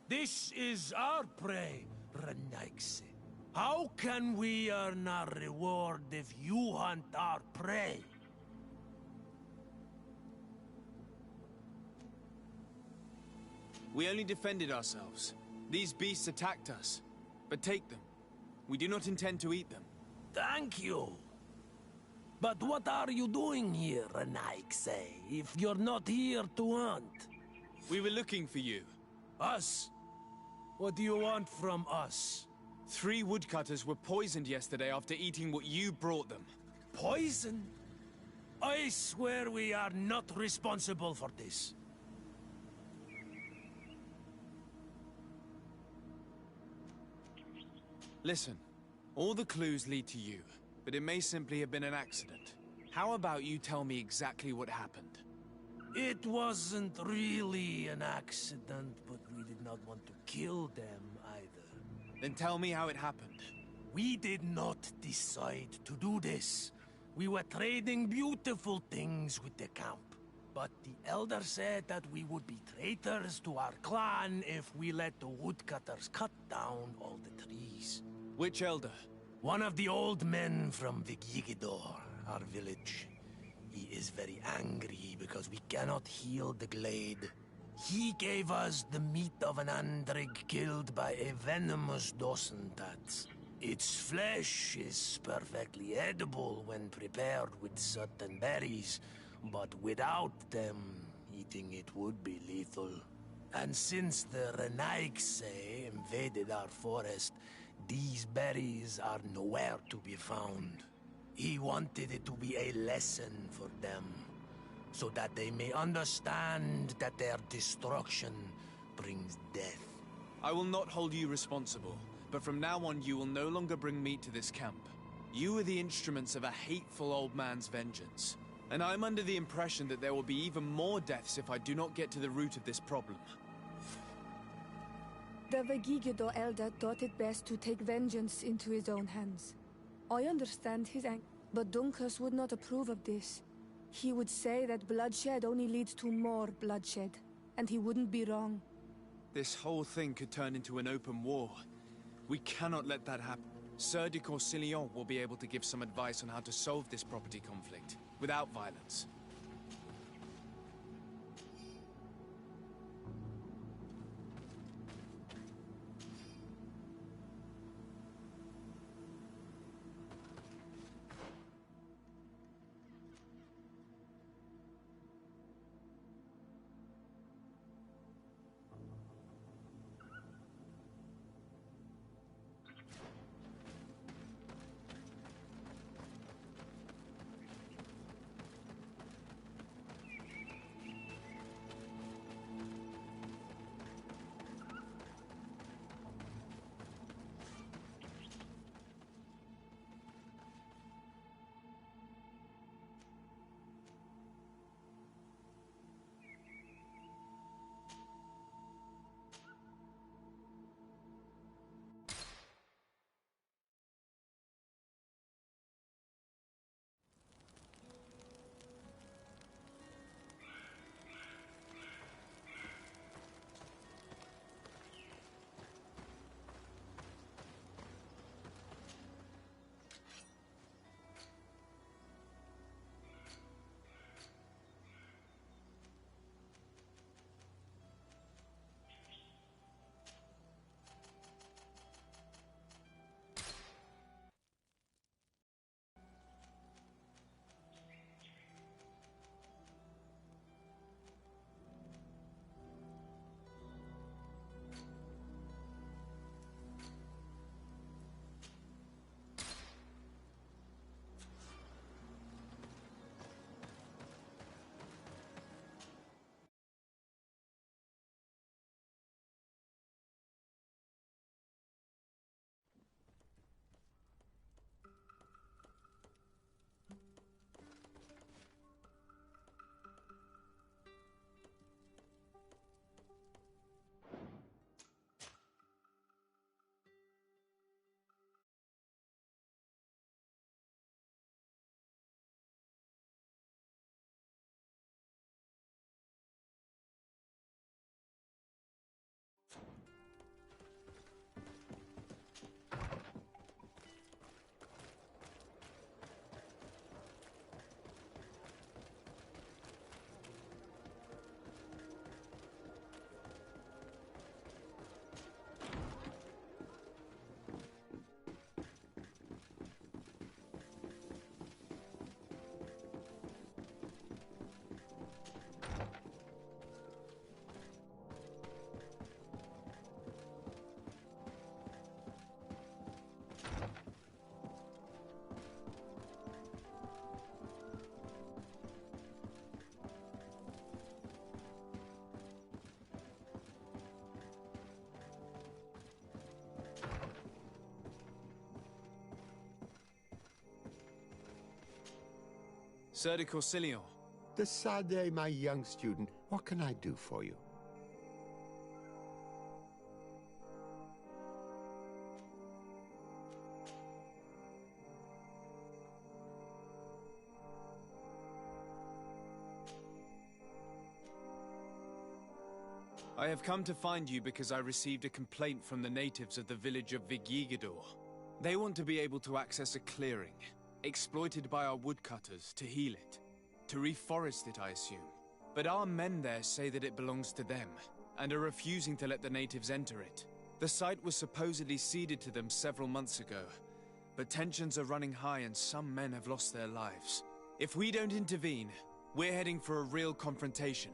This is our prey, Renaigse. How can we earn our reward if you hunt our prey?
We only defended ourselves. These beasts attacked us. But take them. We do not intend to eat them.
Thank you. But what are you doing here, Renaigse, if you're not here to hunt?
We were looking for you.
Us? What do you want from us?
3 woodcutters were poisoned yesterday after eating what you brought them.
Poison? I swear we are not responsible for this.
Listen, all the clues lead to you, but it may simply have been an accident. How about you tell me exactly what happened?
It wasn't really an accident, but we did not want to kill them either.
Then tell me how it happened.
We did not decide to do this. We were trading beautiful things with the camp. But the elder said that we would be traitors to our clan if we let the woodcutters cut down all the trees.
Which elder?
One of the old men from Vigigidor, our village. He is very angry because we cannot heal the glade. He gave us the meat of an andrig killed by a venomous dosentat. Its flesh is perfectly edible when prepared with certain berries, but without them, eating it would be lethal. And since the Renaigse invaded our forest, these berries are nowhere to be found. He wanted it to be a lesson for them, so that they may understand that their destruction brings death.
I will not hold you responsible, but from now on you will no longer bring meat to this camp. You are the instruments of a hateful old man's vengeance, and I'm under the impression that there will be even more deaths if I do not get to the root of this problem.
The Vegigido elder thought it best to take vengeance into his own hands. I understand his anger, but Dunkus would not approve of this. He would say that bloodshed only leads to more bloodshed, and he wouldn't be wrong.
This whole thing could turn into an open war. We cannot let that happen. Sir de Corsillon will be able to give some advice on how to solve this property conflict, without violence.
Sir de Corsilion.
De Sade, my young student, what can I do for you?
I have come to find you because I received a complaint from the natives of the village of Vigigador. They want to be able to access a clearing, exploited by our woodcutters, to heal it. To reforest it, I assume. But our men there say that it belongs to them, and are refusing to let the natives enter it. The site was supposedly ceded to them several months ago, but tensions are running high and some men have lost their lives. If we don't intervene, we're heading for a real confrontation.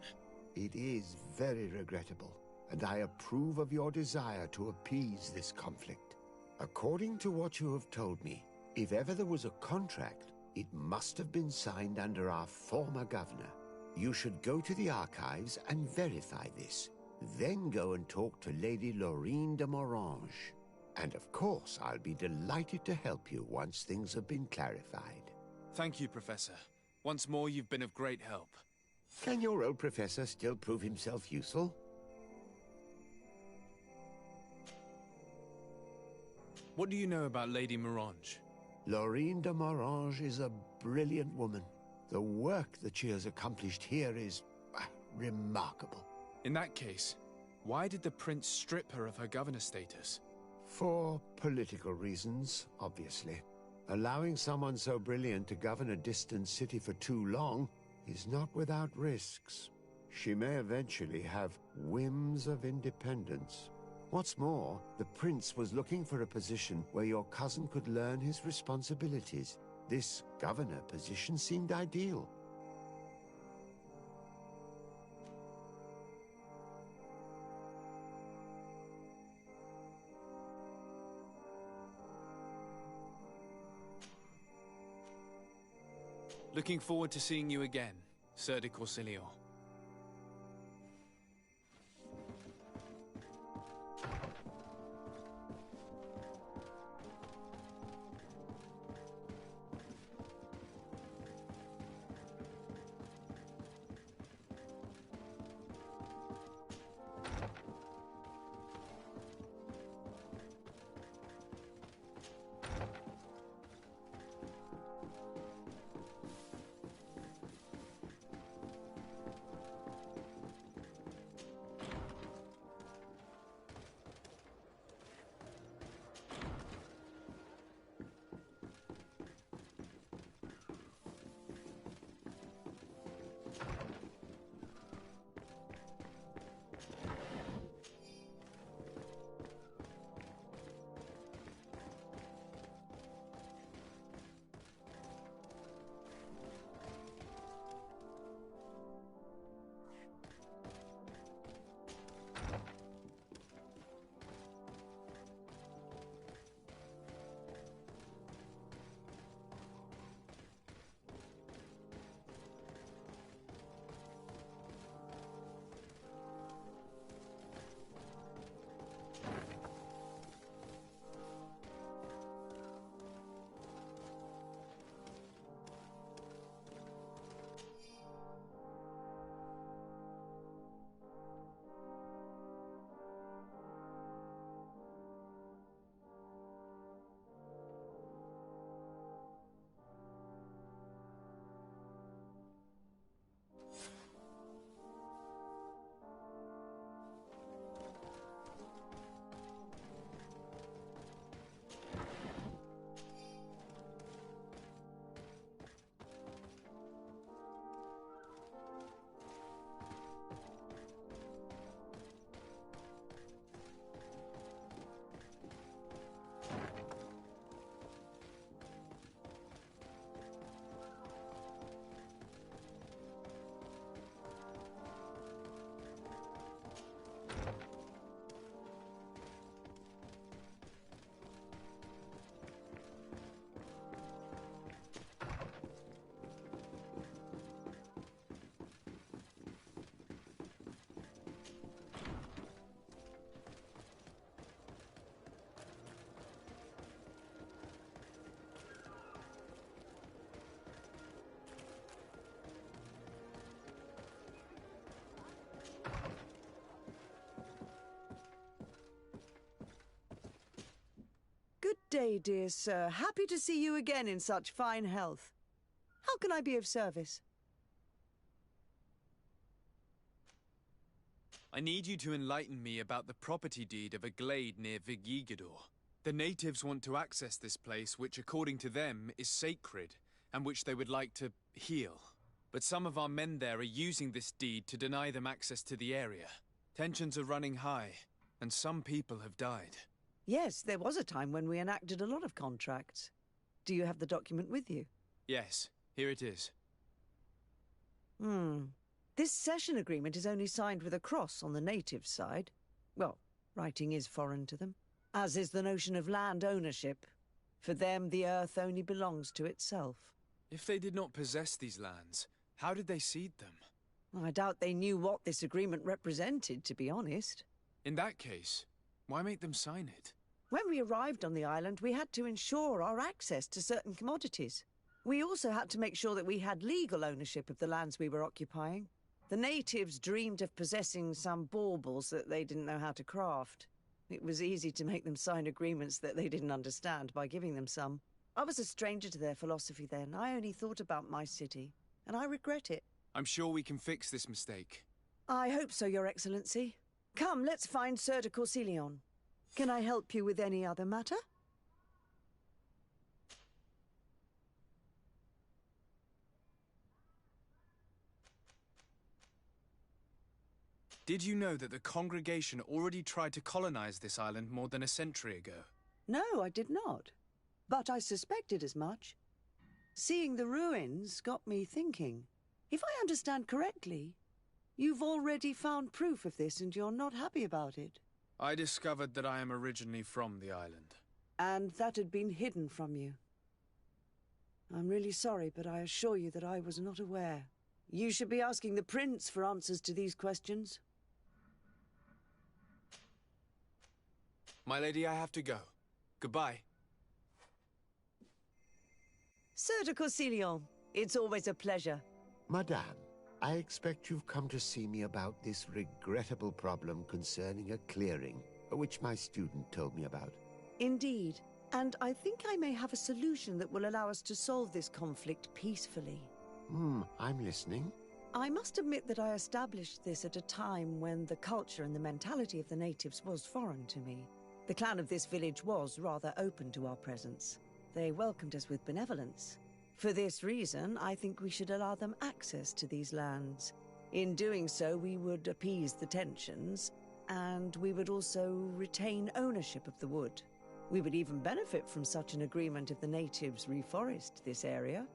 It is very regrettable, and I approve of your desire to appease this conflict. According to what you have told me, if ever there was a contract, it must have been signed under our former governor. You should go to the archives and verify this. Then go and talk to Lady Laurine de Morange. And of course, I'll be delighted to help you once things have been clarified.
Thank you, Professor. Once more, you've been of great help.
Can your old professor still prove himself useful?
What do you know about Lady Morange?
Laurine de Morange is a brilliant woman. The work that she has accomplished here is remarkable.
In that case, why did the prince strip her of her governor status?
For political reasons, obviously. Allowing someone so brilliant to govern a distant city for too long is not without risks. She may eventually have whims of independence. What's more, the prince was looking for a position where your cousin could learn his responsibilities. This governor position seemed ideal.
Looking forward to seeing you again, Sir de Corsilion.
day, dear sir. Happy to see you again in such fine health. How can I be of service?
I need you to enlighten me about the property deed of a glade near Vigigador. The natives want to access this place, which according to them is sacred, and which they would like to heal. But some of our men there are using this deed to deny them access to the area. Tensions are running high, and some people have died.
Yes, there was a time when we enacted a lot of contracts. Do you have the document with you?
Yes, here it is.
This cession agreement is only signed with a cross on the native side. Well, writing is foreign to them, as is the notion of land ownership. For them, the earth only belongs to itself.
If they did not possess these lands, how did they cede them?
I doubt they knew what this agreement represented, to be honest.
In that case, why make them sign it?
When we arrived on the island, we had to ensure our access to certain commodities. We also had to make sure that we had legal ownership of the lands we were occupying. The natives dreamed of possessing some baubles that they didn't know how to craft. It was easy to make them sign agreements that they didn't understand by giving them some. I was a stranger to their philosophy then. I only thought about my city, and I regret it.
I'm sure we can fix this mistake.
I hope so, Your Excellency. Come, let's find Sir de Corsilion. Can I help you with any other matter?
Did you know that the congregation already tried to colonize this island more than a century ago?
No, I did not. But I suspected as much. Seeing the ruins got me thinking. If I understand correctly, you've already found proof of this and you're not happy about it.
I discovered that I am originally from the island.
And that had been hidden from you. I'm really sorry, but I assure you that I was not aware. You should be asking the Prince for answers to these questions.
My lady, I have to go. Goodbye.
Sir de Corsilion, it's always a pleasure.
Madame, I expect you've come to see me about this regrettable problem concerning a clearing, which my student told me about.
Indeed. And I think I may have a solution that will allow us to solve this conflict peacefully.
I'm listening.
I must admit that I established this at a time when the culture and the mentality of the natives was foreign to me. The clan of this village was rather open to our presence. They welcomed us with benevolence. For this reason, I think we should allow them access to these lands. In doing so, we would appease the tensions, and we would also retain ownership of the wood. We would even benefit from such an agreement if the natives reforest this area.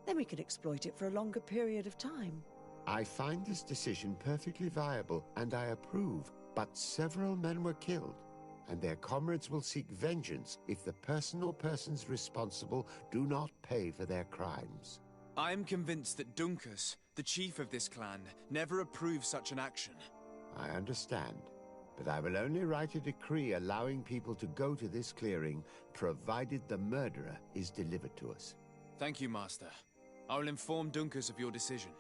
Then we could exploit it for a longer period of time.
I find this decision perfectly viable, and I approve, but several men were killed, and their comrades will seek vengeance if the person or persons responsible do not pay for their crimes.
I am convinced that Dunkus, the chief of this clan, never approved such an action.
I understand, but I will only write a decree allowing people to go to this clearing, provided the murderer is delivered to us.
Thank you, Master. I will inform Dunkus of your decision.